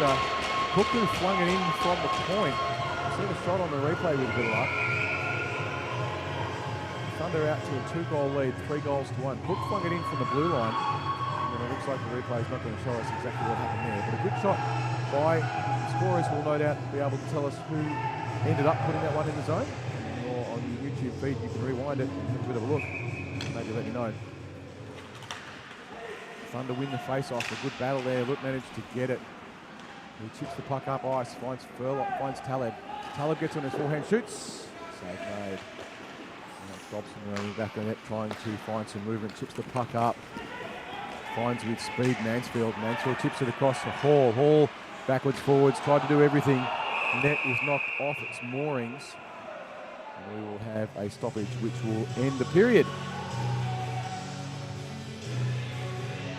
Cook who flung it in from the point. You see the shot on the replay with a bit of luck. Thunder out to a 2-goal lead, 3-1. Cook flung it in from the blue line. And it looks like the replay is not going to show us exactly what happened there. But a good shot by the scorers will no doubt be able to tell us who ended up putting that one in the zone. Or on your YouTube feed, you can rewind it and have a bit of a look. Maybe let me know. Thunder win the face-off. A good battle there. Look managed to get it. He chips the puck up ice, finds Furlong, finds Taleb. Taleb gets on his forehand, shoots. Save made. Dobson running back on it, trying to find some movement, chips the puck up. Finds with speed Mansfield. Mansfield chips it across to Hall. Hall backwards, forwards, tried to do everything. Net is knocked off its moorings. And we will have a stoppage which will end the period.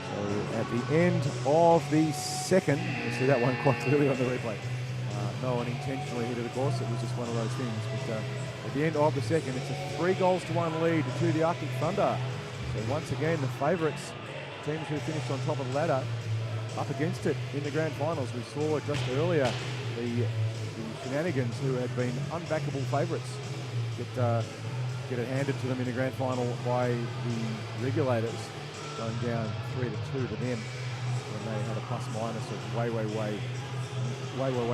So at the end of the second, you see that one quite clearly on the replay. No one intentionally hit it, of course. It was just one of those things. But at the end of the second, it's a 3-1 lead to the Arctic Thunder. So once again, the favourites, teams who finished on top of the ladder, up against it in the grand finals. We saw just earlier the Shenanigans, who had been unbackable favourites, get it handed to them in the grand final by the Regulators, going down 3-2 to them when they had a plus-minus of way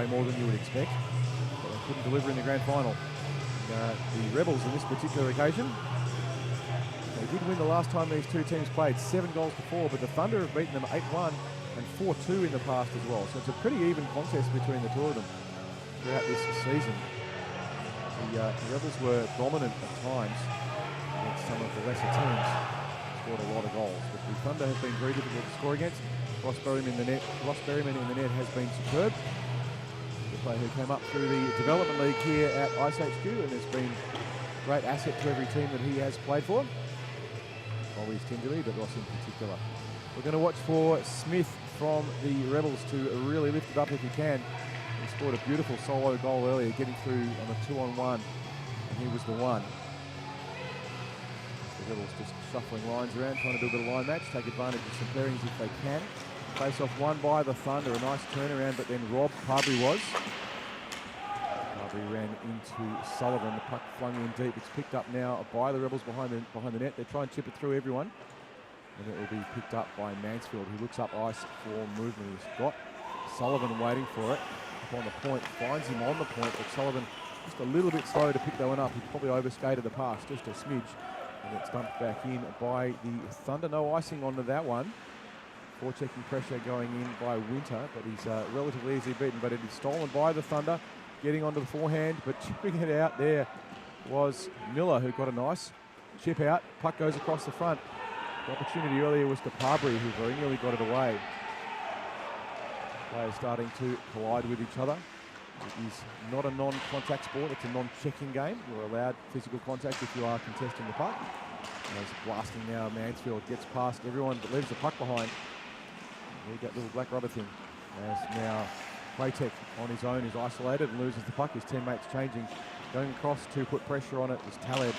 more than you would expect. But they couldn't deliver in the grand final. The Rebels, on this particular occasion, they did win the last time these two teams played, 7-4, but the Thunder have beaten them 8-1 and 4-2 in the past as well. So it's a pretty even contest between the two of them throughout this season. The Rebels were dominant at times against some of the lesser teams, scored a lot of goals. But the Thunder have been very difficult to score against. Ross Berryman in the net has been superb. The player who came up through the Development League here at iceHQ and has been a great asset to every team that he has played for. Always tenderly, but Ross in particular. We're going to watch for Smith from the Rebels to really lift it up if he can. He scored a beautiful solo goal earlier, getting through on a 2-on-1, and he was the one. The Rebels just shuffling lines around, trying to do a bit of line match, take advantage of some pairings if they can. Face off won by the Thunder, a nice turnaround, but then Rob Parbury ran into Sullivan. The puck flung in deep. It's picked up now by the Rebels behind the net. They try and chip it through everyone, and it will be picked up by Mansfield, who looks up ice for movement. He's got Sullivan waiting for it up on the point, finds him on the point, but Sullivan just a little bit slow to pick that one up. He probably overskated the pass just a smidge, and it's dumped back in by the Thunder. No icing onto that one. Forechecking pressure going in by Winter, but he's relatively easily beaten, but it is stolen by the Thunder, getting onto the forehand, but chipping it out there was Miller, who got a nice chip out. Puck goes across the front. The opportunity earlier was to Parbury, who very nearly got it away. Players starting to collide with each other. It is not a non-contact sport, it's a non-checking game. You're allowed physical contact if you are contesting the puck. As blasting now, Mansfield gets past everyone but leaves the puck behind. Read that little black rubber thing. As now Playtech on his own is isolated and loses the puck. His teammates changing. Going across to put pressure on it was Taleb.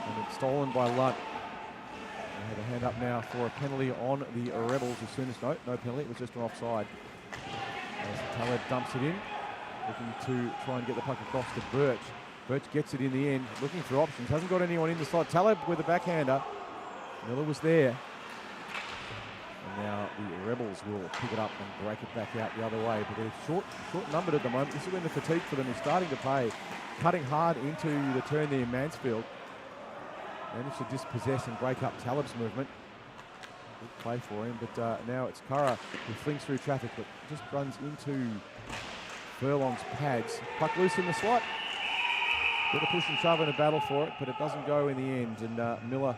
And it's stolen by Lutt. They have a hand up now for a penalty on the Rebels as soon as, no penalty, it was just an offside. As Taleb dumps it in, looking to try and get the puck across to Birch. Birch gets it in the end, looking for options, hasn't got anyone in the slot. Taleb with a backhander. Miller was there. And now the Rebels will pick it up and break it back out the other way. But they're short-numbered at the moment. This is when the fatigue for them is starting to pay. Cutting hard into the turn there in Mansfield. Managed to dispossess and break up Taleb's movement. Good play for him, but now it's Curra who flings through traffic, but just runs into Furlong's pads. Puck loose in the slot. Bit of push and shove in a battle for it, but it doesn't go in the end, and Miller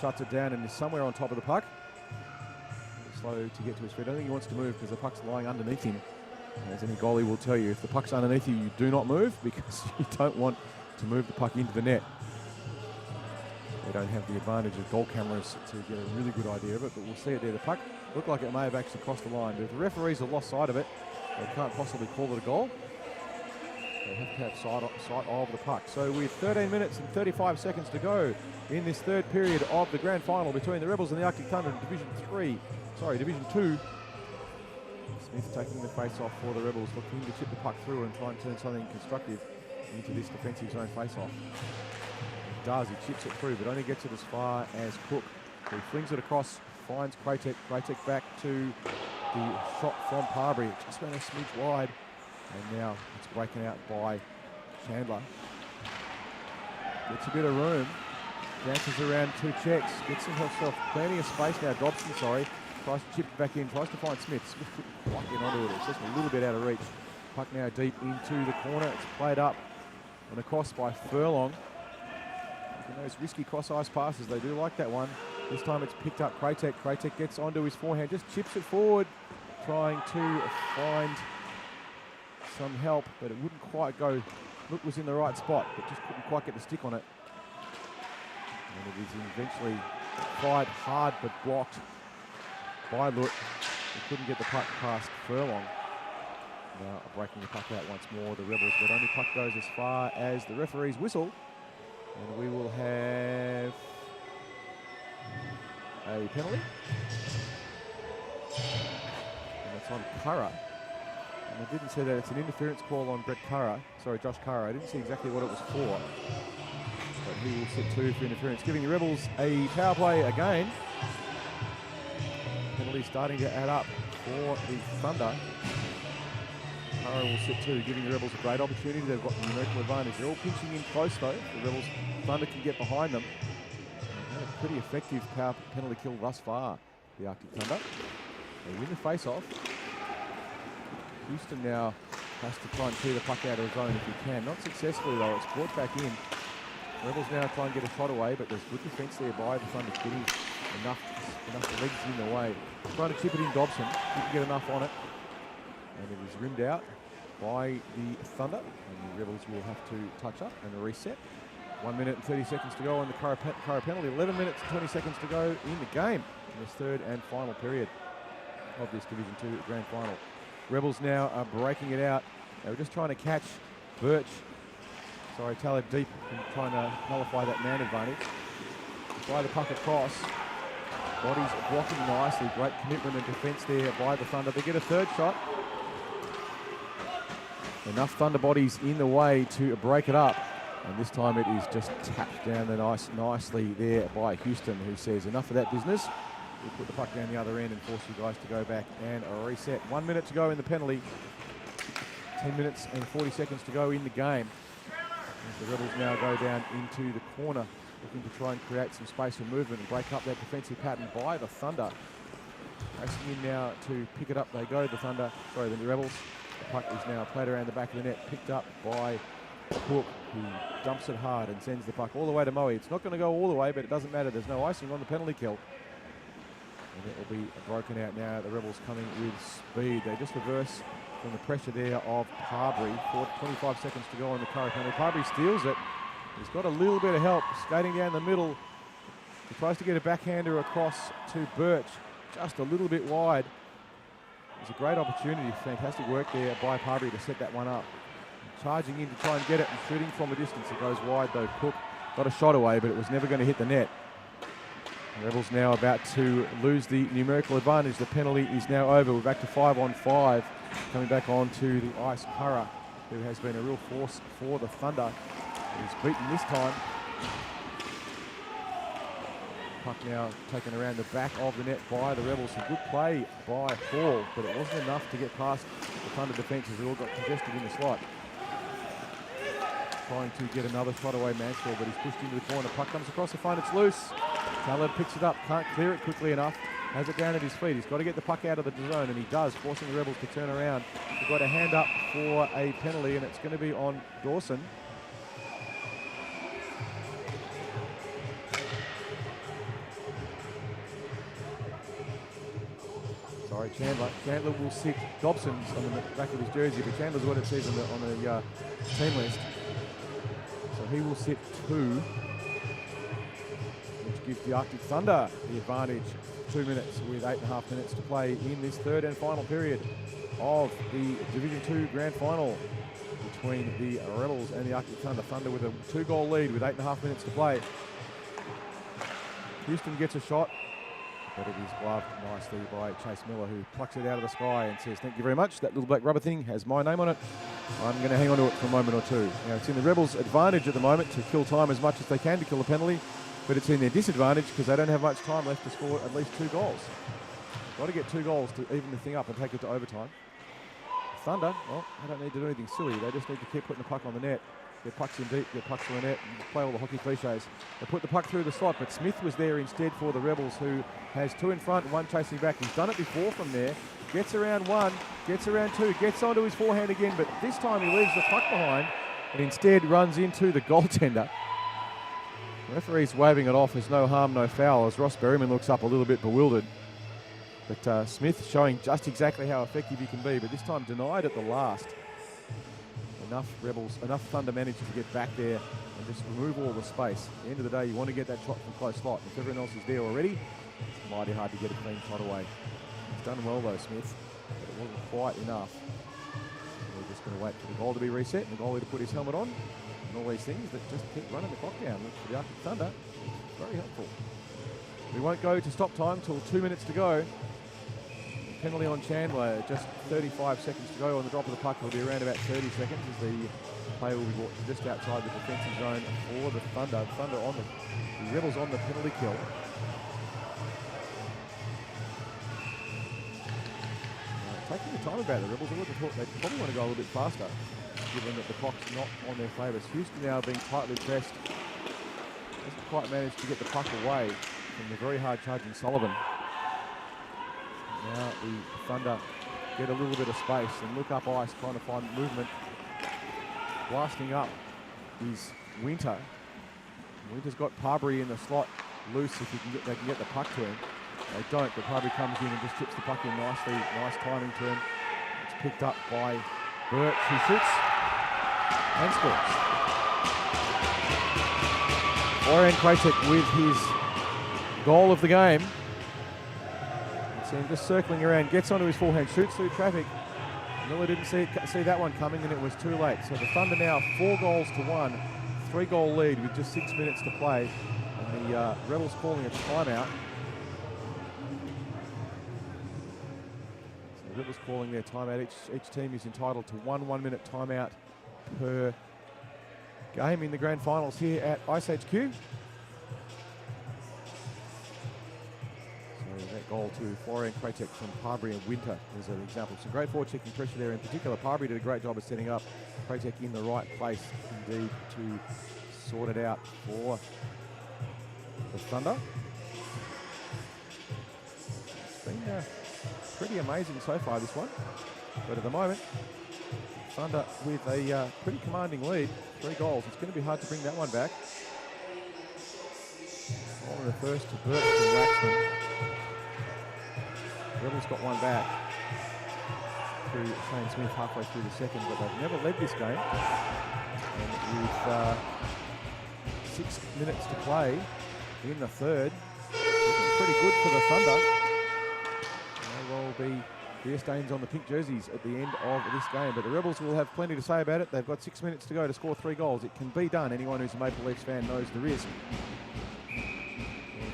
shuts it down and is somewhere on top of the puck. Slow to get to his feet. I don't think he wants to move because the puck's lying underneath him. As any goalie will tell you, if the puck's underneath you, you do not move because you don't want to move the puck into the net. They don't have the advantage of goal cameras to get a really good idea of it, but we'll see it there. The puck looked like it may have actually crossed the line, but if the referees have lost sight of it, they can't possibly call it a goal. They have to have sight of the puck. So with 13 minutes and 35 seconds to go in this third period of the grand final between the Rebels and the Arctic Thunder in Division 2. Smith taking the face-off for the Rebels, looking to chip the puck through and try and turn something constructive into this defensive zone face-off. He does, he chips it through, but only gets it as far as Cook. So he flings it across, finds Kratek. Kratek back to the shot from Parbury. It just went a smidge wide, and now it's breaking out by Chandler. Gets a bit of room, dances around 2 checks, gets himself plenty of space now. Dobson, tries to chip it back in, tries to find Smith. Smith couldn't quite get onto it. It's just a little bit out of reach. Puck now deep into the corner. It's played up and across by Furlong. And those risky cross-ice passes, they do like that one. This time it's picked up Kratek. Kratek gets onto his forehand, just chips it forward, trying to find some help, but it wouldn't quite go. Look was in the right spot, but just couldn't quite get the stick on it. And it is eventually fired hard, but blocked by Lut. He couldn't get the puck past Furlong. Now breaking the puck out once more, the Rebels, but only puck goes as far as the referee's whistle. And we will have a penalty. And it's on Curra. And I didn't say that it's an interference call on Josh Curra. I didn't see exactly what it was for. But he will sit 2 for interference, giving the Rebels a power play again. Penalty starting to add up for the Thunder. Curra will sit 2, giving the Rebels a great opportunity. They've got the numerical advantage. They're all pinching in close though. The Rebels, Thunder can get behind them. And a pretty effective power penalty kill thus far, the Arctic Thunder. They win the face-off. Houston now has to try and clear the puck out of the zone if he can. Not successfully though, it's brought back in. Rebels now try and get a shot away, but there's good defence there by the Thunder, getting enough legs in the way. Trying to chip it in Dobson, didn't get enough on it. And it is rimmed out by the Thunder, and the Rebels will have to touch up and reset. 1 minute and 30 seconds to go on the Curra penalty. 11 minutes and 20 seconds to go in the game in this third and final period of this Division 2 Grand Final. Rebels now are breaking it out. They were just trying to catch Taleb deep and trying to nullify that man advantage. Fly the puck across. Bodies blocking nicely. Great commitment and defence there by the Thunder. They get a third shot. Enough Thunder bodies in the way to break it up. And this time it is just tapped down the ice nicely there by Houston, who says enough of that business. We'll put the puck down the other end and force you guys to go back and reset. 1 minute to go in the penalty. 10 minutes and 40 seconds to go in the game. As the Rebels now go down into the corner, looking to try and create some space for movement and break up that defensive pattern by the Thunder. Racing in now to pick it up. They go, the Rebels. The puck is now played around the back of the net, picked up by Cook, who dumps it hard and sends the puck all the way to Moe. It's not going to go all the way, but it doesn't matter. There's no icing on the penalty kill. And it will be broken out now. The Rebels coming with speed. They just reverse from the pressure there of Parbury. 25 seconds to go on the Curra penalty. Parbury steals it. He's got a little bit of help skating down the middle. He tries to get a backhander across to Birch, just a little bit wide. It's a great opportunity. Fantastic work there by Parbury to set that one up. Charging in to try and get it and shooting from a distance. It goes wide though. Cook got a shot away, but it was never going to hit the net. The Rebels now about to lose the numerical advantage. The penalty is now over. We're back to 5-on-5. Coming back onto the ice, Curra, who has been a real force for the Thunder. He's beaten this time. Puck now taken around the back of the net by the Rebels. A good play by Hall, but it wasn't enough to get past the Thunder defence as they all got congested in the slot. Trying to get another shot away, Mansfield, but he's pushed into the corner. Puck comes across the front, it's loose. Taleb picks it up, can't clear it quickly enough. has it down at his feet. He's got to get the puck out of the zone, and he does, forcing the Rebels to turn around. They've got a hand up for a penalty, and it's going to be on Dawson. Sorry, Chandler. Chandler will sit Dobson's on the back of his jersey, but Chandler's what it says on the team list. So he will sit 2, which gives the Arctic Thunder the advantage. 2 minutes with 8.5 minutes to play in this third and final period of the Division 2 Grand Final between the Rebels and the Arctic Thunder. Thunder with a 2-goal lead with 8.5 minutes to play. Houston gets a shot, but it is gloved nicely by Chase Miller, who plucks it out of the sky and says, "Thank you very much. That little black rubber thing has my name on it. I'm going to hang on to it for a moment or two." Now, it's in the Rebels' advantage at the moment to kill time as much as they can to kill a penalty, but it's in their disadvantage because they don't have much time left to score at least 2 goals. Got to get 2 goals to even the thing up and take it to overtime. Thunder, well, they don't need to do anything silly. They just need to keep putting the puck on the net. Get pucks in deep, get pucks on the net, and play all the hockey cliches. They put the puck through the slot, but Smith was there instead for the Rebels, who has 2 in front and 1 chasing back. He's done it before from there. Gets around 1, gets around 2, gets onto his forehand again, but this time he leaves the puck behind and instead runs into the goaltender. The referee's waving it off as no harm, no foul, as Ross Berryman looks up a little bit bewildered. But Smith showing just exactly how effective he can be, but this time denied at the last. Enough Thunder managed to get back there and just remove all the space. At the end of the day, you want to get that shot from close slot. If everyone else is there already, it's mighty hard to get a clean shot away. He's done well though, Smith, but it wasn't quite enough. We're just going to wait for the goal to be reset and the goalie to put his helmet on, and all these things that just keep running the clock down. For the Arctic Thunder, it's very helpful. We won't go to stop time till 2 minutes to go. Penalty on Chandler, just 35 seconds to go on the drop of the puck. Will be around about 30 seconds as the play will be brought just outside the defensive zone for the Thunder. Thunder on the Rebels on the penalty kill. Taking the time about the Rebels, I would have thought they probably want to go a little bit faster, given that the clock's not on their favour. Houston now being tightly pressed, doesn't quite manage to get the puck away from the very hard charging Sullivan. Now the Thunder get a little bit of space and look up ice, trying to find movement. Blasting up is Winter. Winter's got Parbury in the slot loose if they can get the puck to him. They don't, but Parbury comes in and just chips the puck in nicely. Nice timing turn. It's picked up by Burt, who shoots and scores. Florian Krajcek with his goal of the game. And just circling around, gets onto his forehand, shoots through traffic. Miller didn't see that one coming, and it was too late. So the Thunder now 4 goals to 1, 3-goal lead with just 6 minutes to play. And the Rebels calling a timeout. So the Rebels calling their timeout. Each team is entitled to 1 1-minute timeout per game in the grand finals here at iceHQ. That goal to Florian Krajcek from Parbury and Winter is an example. Some great forward-checking pressure there in particular. Parbury did a great job of setting up. Krajcek in the right place indeed to sort it out for the Thunder. It's been pretty amazing so far, this one. But at the moment, Thunder with a pretty commanding lead, 3 goals. It's going to be hard to bring that one back. On the first to Burt and Waxman. Rebels got one back to Shane Smith halfway through the second, but they've never led this game. And with 6 minutes to play in the third, looking pretty good for the Thunder. There will be beer stains on the pink jerseys at the end of this game, but the Rebels will have plenty to say about it. They've got 6 minutes to go to score 3 goals. It can be done. Anyone who's a Maple Leafs fan knows the risk.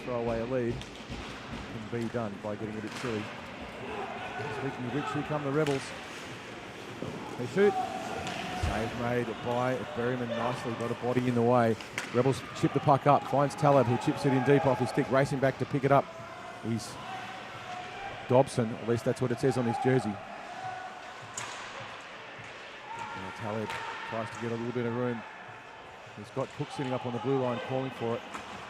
Throw away a lead can be done by getting a bit silly. Speaking of which, here come the Rebels. They shoot. Save made by Berryman, nicely got a body in the way. Rebels chip the puck up, finds Taleb, who chips it in deep off his stick, racing back to pick it up. He's Dobson, at least that's what it says on his jersey. Taleb tries to get a little bit of room. He's got Cook sitting up on the blue line calling for it.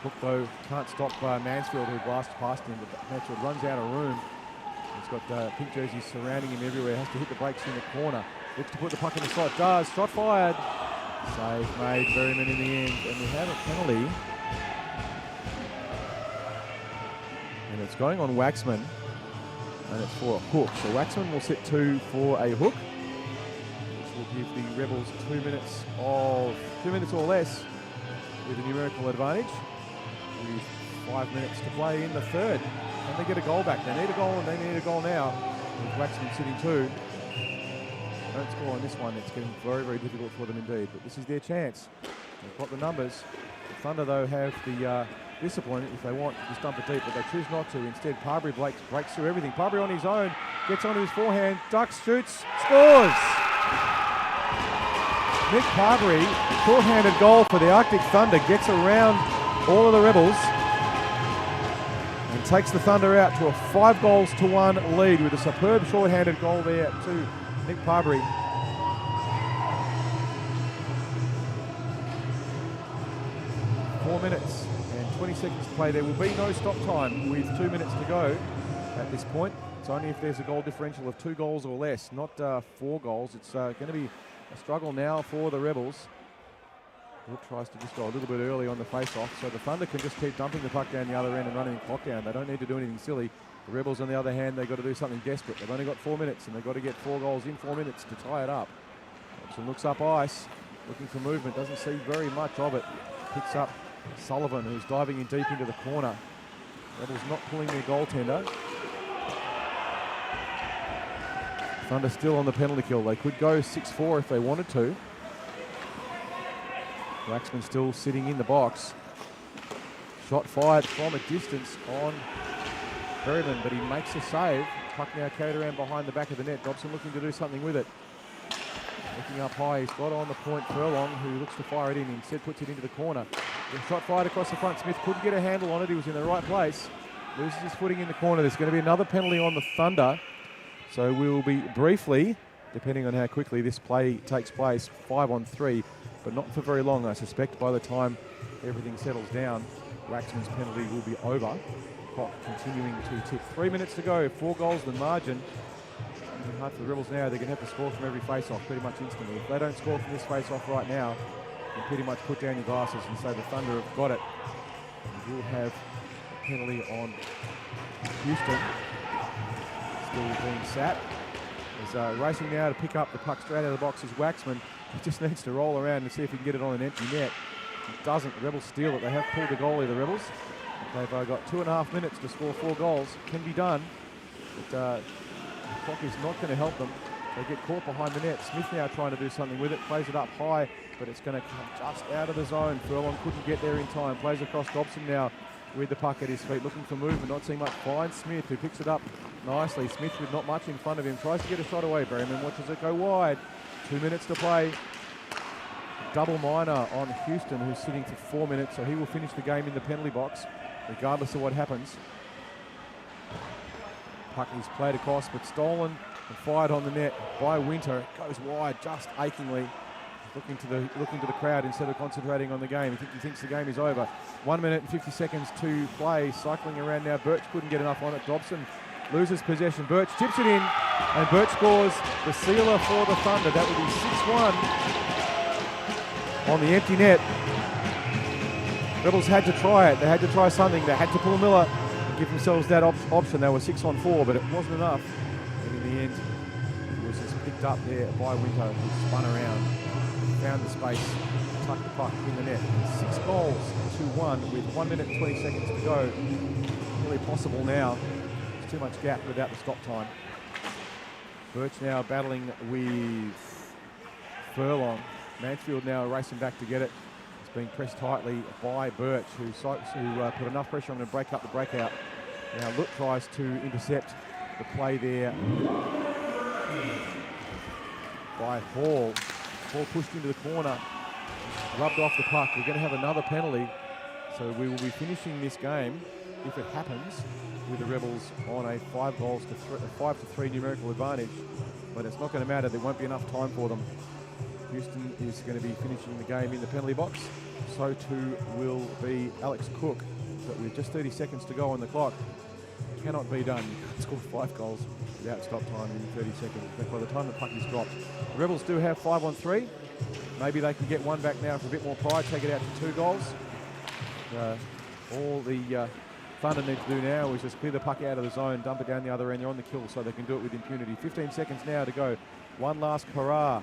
Hook, though, can't stop Mansfield, who blasts past him, but Mansfield runs out of room. He's got pink jerseys surrounding him everywhere. Has to hit the brakes in the corner. Looks to put the puck in the slot. Does. Shot fired. Save made. Berryman in the end. And we have a penalty. And it's going on Waxman. And it's for a hook. So Waxman will sit 2 for a hook, which will give the Rebels 2 minutes or less with a numerical advantage, with 5 minutes to play in the third. Can they get a goal back? They need a goal, and they need a goal now. With Waxman sitting 2. Don't score on this one. It's getting very, very difficult for them indeed. But this is their chance. They've got the numbers. The Thunder, though, have the discipline, if they want, to dump it deep, but they choose not to. Instead, Parbury breaks through everything. Parbury on his own, gets onto his forehand, ducks, shoots, scores! Nick Parbury, short-handed goal for the Arctic Thunder, gets around all of the Rebels and takes the Thunder out to a 5-1 lead with a superb short-handed goal there to Nick Parbury. Minutes and 20 seconds to play. There will be no stop time with 2 minutes to go at this point. It's only if there's a goal differential of 2 goals or less, not 4 goals. It's going to be a struggle now for the Rebels. Brooke tries to just go a little bit early on the face-off, so the Thunder can just keep dumping the puck down the other end and running the clock down. They don't need to do anything silly. The Rebels, on the other hand, they've got to do something desperate. They've only got 4 minutes, and they've got to get 4 goals in 4 minutes to tie it up. Thompson looks up ice, looking for movement, doesn't see very much of it. Picks up Sullivan, who's diving in deep into the corner. Rebels not pulling their goaltender. Thunder still on the penalty kill. They could go 6-4 if they wanted to. Waxman still sitting in the box. Shot fired from a distance on Berryman, but he makes a save. Puck now carried around behind the back of the net. Dobson looking to do something with it. Looking up high, he's got on the point Furlong, who looks to fire it in. Instead puts it into the corner. The shot fired across the front. Smith couldn't get a handle on it. He was in the right place. Loses his footing in the corner. There's going to be another penalty on the Thunder. So we will be briefly, depending on how quickly this play takes place, 5-on-3, but not for very long. I suspect by the time everything settles down, Waxman's penalty will be over. Clock continuing to tick. 3 minutes to go. 4 goals the margin. It's hard for the Rebels now. They're going to have to score from every face-off pretty much instantly. If they don't score from this face-off right now, you pretty much put down your glasses and say the Thunder have got it. And we'll have a penalty on Houston. Still being sat. Is racing now to pick up the puck straight out of the box is Waxman. He just needs to roll around and see if he can get it on an empty net. He doesn't. The Rebels steal it. They have pulled the goalie, the Rebels. They've got 2.5 minutes to score 4 goals. It can be done, but the clock is not going to help them. They get caught behind the net. Smith now trying to do something with it. Plays it up high, but it's going to come just out of the zone. Furlong couldn't get there in time. Plays across Dobson now with the puck at his feet, looking for movement, not seeing much. Finds Smith, who picks it up nicely. Smith with not much in front of him. Tries to get a shot away. Berryman watches it go wide. 2 minutes to play. Double minor on Houston, who's sitting for 4 minutes, so he will finish the game in the penalty box, regardless of what happens. Puck is played across, but stolen and fired on the net by Winter. It goes wide, just achingly. Looking to the crowd instead of concentrating on the game. He thinks the game is over. 1 minute and 50 seconds to play. Cycling around now. Birch couldn't get enough on it. Dobson loses possession. Birch tips it in, and Birch scores the sealer for the Thunder. That would be 6-1 on the empty net. Rebels had to try it. They had to try something. They had to pull Miller and give themselves that option. They were 6-on-4, but it wasn't enough. And in the end, it was just picked up there by Winter, who spun around, found the space, tucked the puck in the net. 6 goals to 1 with 1 minute and 20 seconds to go. Really possible now. There's too much gap without the stop time. Birch now battling with Furlong. Mansfield now racing back to get it. It's being pressed tightly by Birch, who put enough pressure on him to break up the breakout. Now Look tries to intercept the play there by Hall. Ball pushed into the corner, rubbed off the puck. We're going to have another penalty, so we will be finishing this game, if it happens, with the Rebels on a 5-3 numerical advantage. But it's not going to matter. There won't be enough time for them Houston is going to be finishing the game in the penalty box. So too will be Alex Cook. But with just 30 seconds to go on the clock, cannot be done. You can't score 5 goals without stop time in 30 seconds. But by the time the puck is dropped, the Rebels do have 5 on 3. Maybe they can get one back now for a bit more pride, take it out to 2 goals. All the Thunder need to do now is just clear the puck out of the zone, dump it down the other end, they're on the kill, so they can do it with impunity. 15 seconds now to go. One last hurrah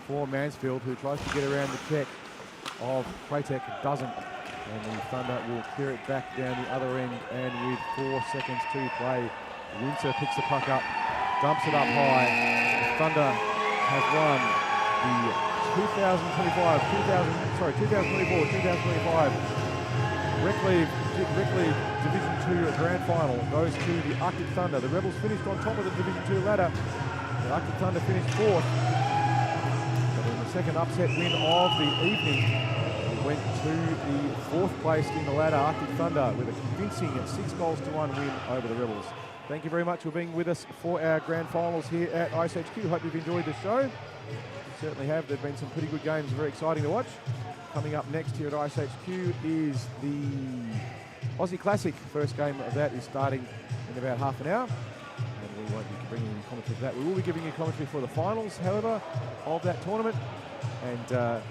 for Mansfield, who tries to get around the check of Pratek, doesn't. And the Thunder will clear it back down the other end, and with 4 seconds to play, Winter picks the puck up, dumps it up high. The Thunder have won the 2024-2025 Rec League Division 2 Grand Final goes to the Arctic Thunder. The Rebels finished on top of the Division 2 ladder. The Arctic Thunder finished 4th. But in the second upset win of the evening, it went to the 4th place in the ladder, Arctic Thunder, with a convincing 6-1 win over the Rebels. Thank you very much for being with us for our Grand Finals here at iceHQ. Hope you've enjoyed the show. You certainly have. There have been some pretty good games, very exciting to watch. Coming up next here at iceHQ is the Aussie Classic. First game of that is starting in about half an hour. And we won't be bringing you commentary for that. We will be giving you commentary for the finals, however, of that tournament. And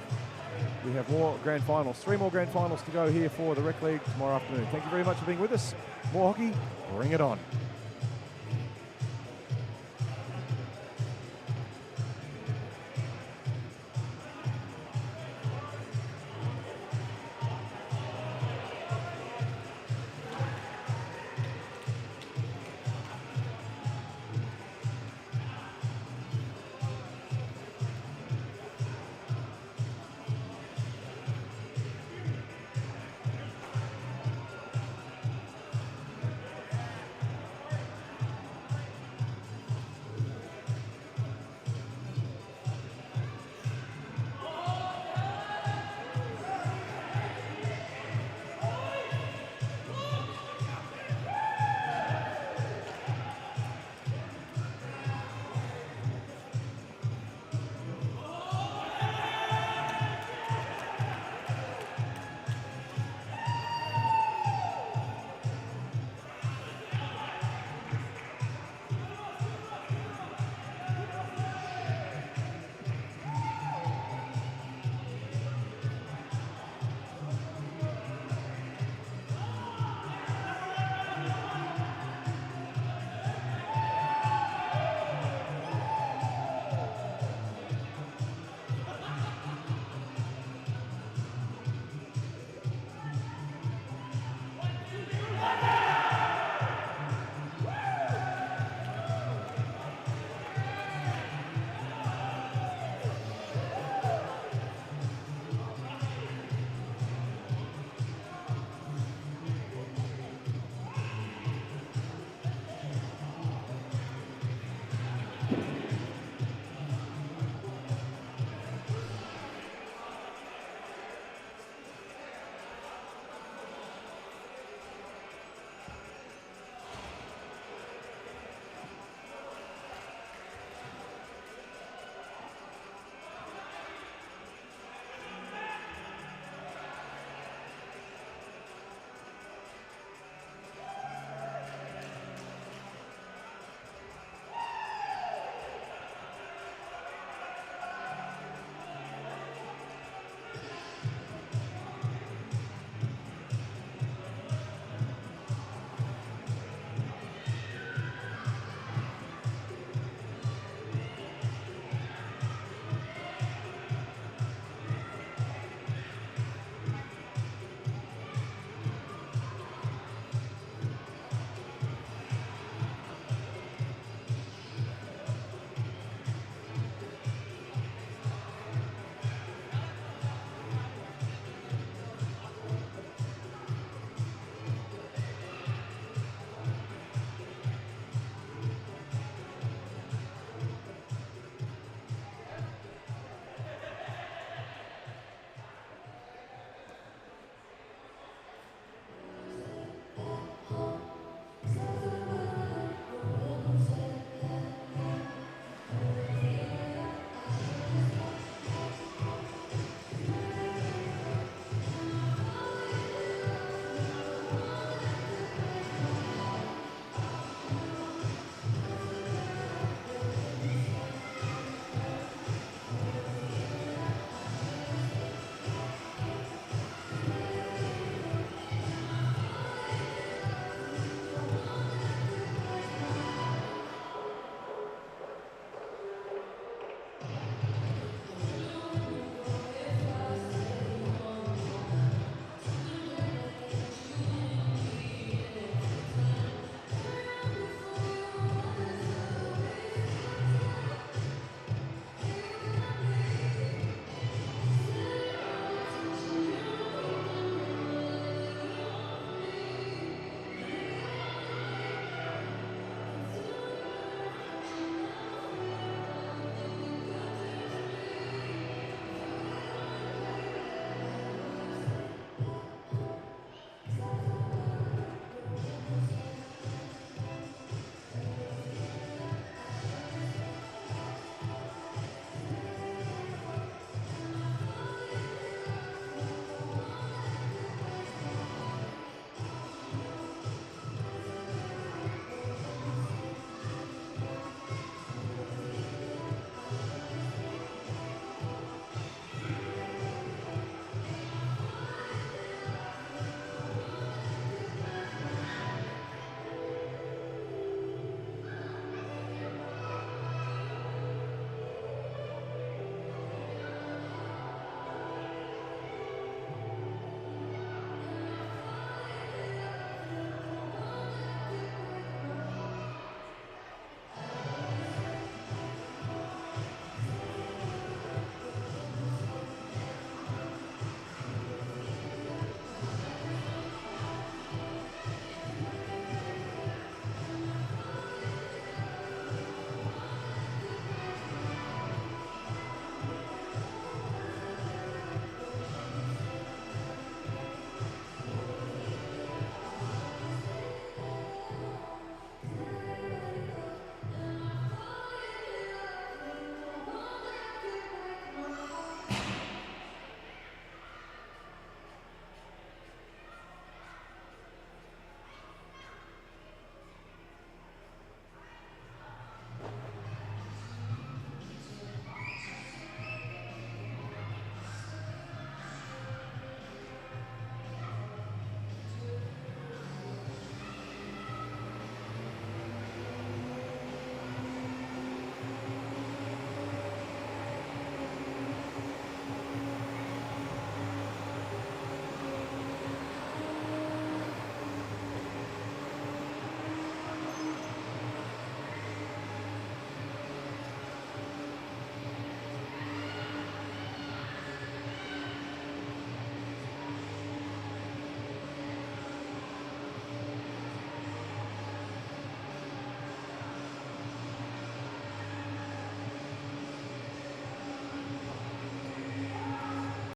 we have more Grand Finals, 3 more Grand Finals to go here for the Rec League tomorrow afternoon. Thank you very much for being with us. More hockey, bring it on.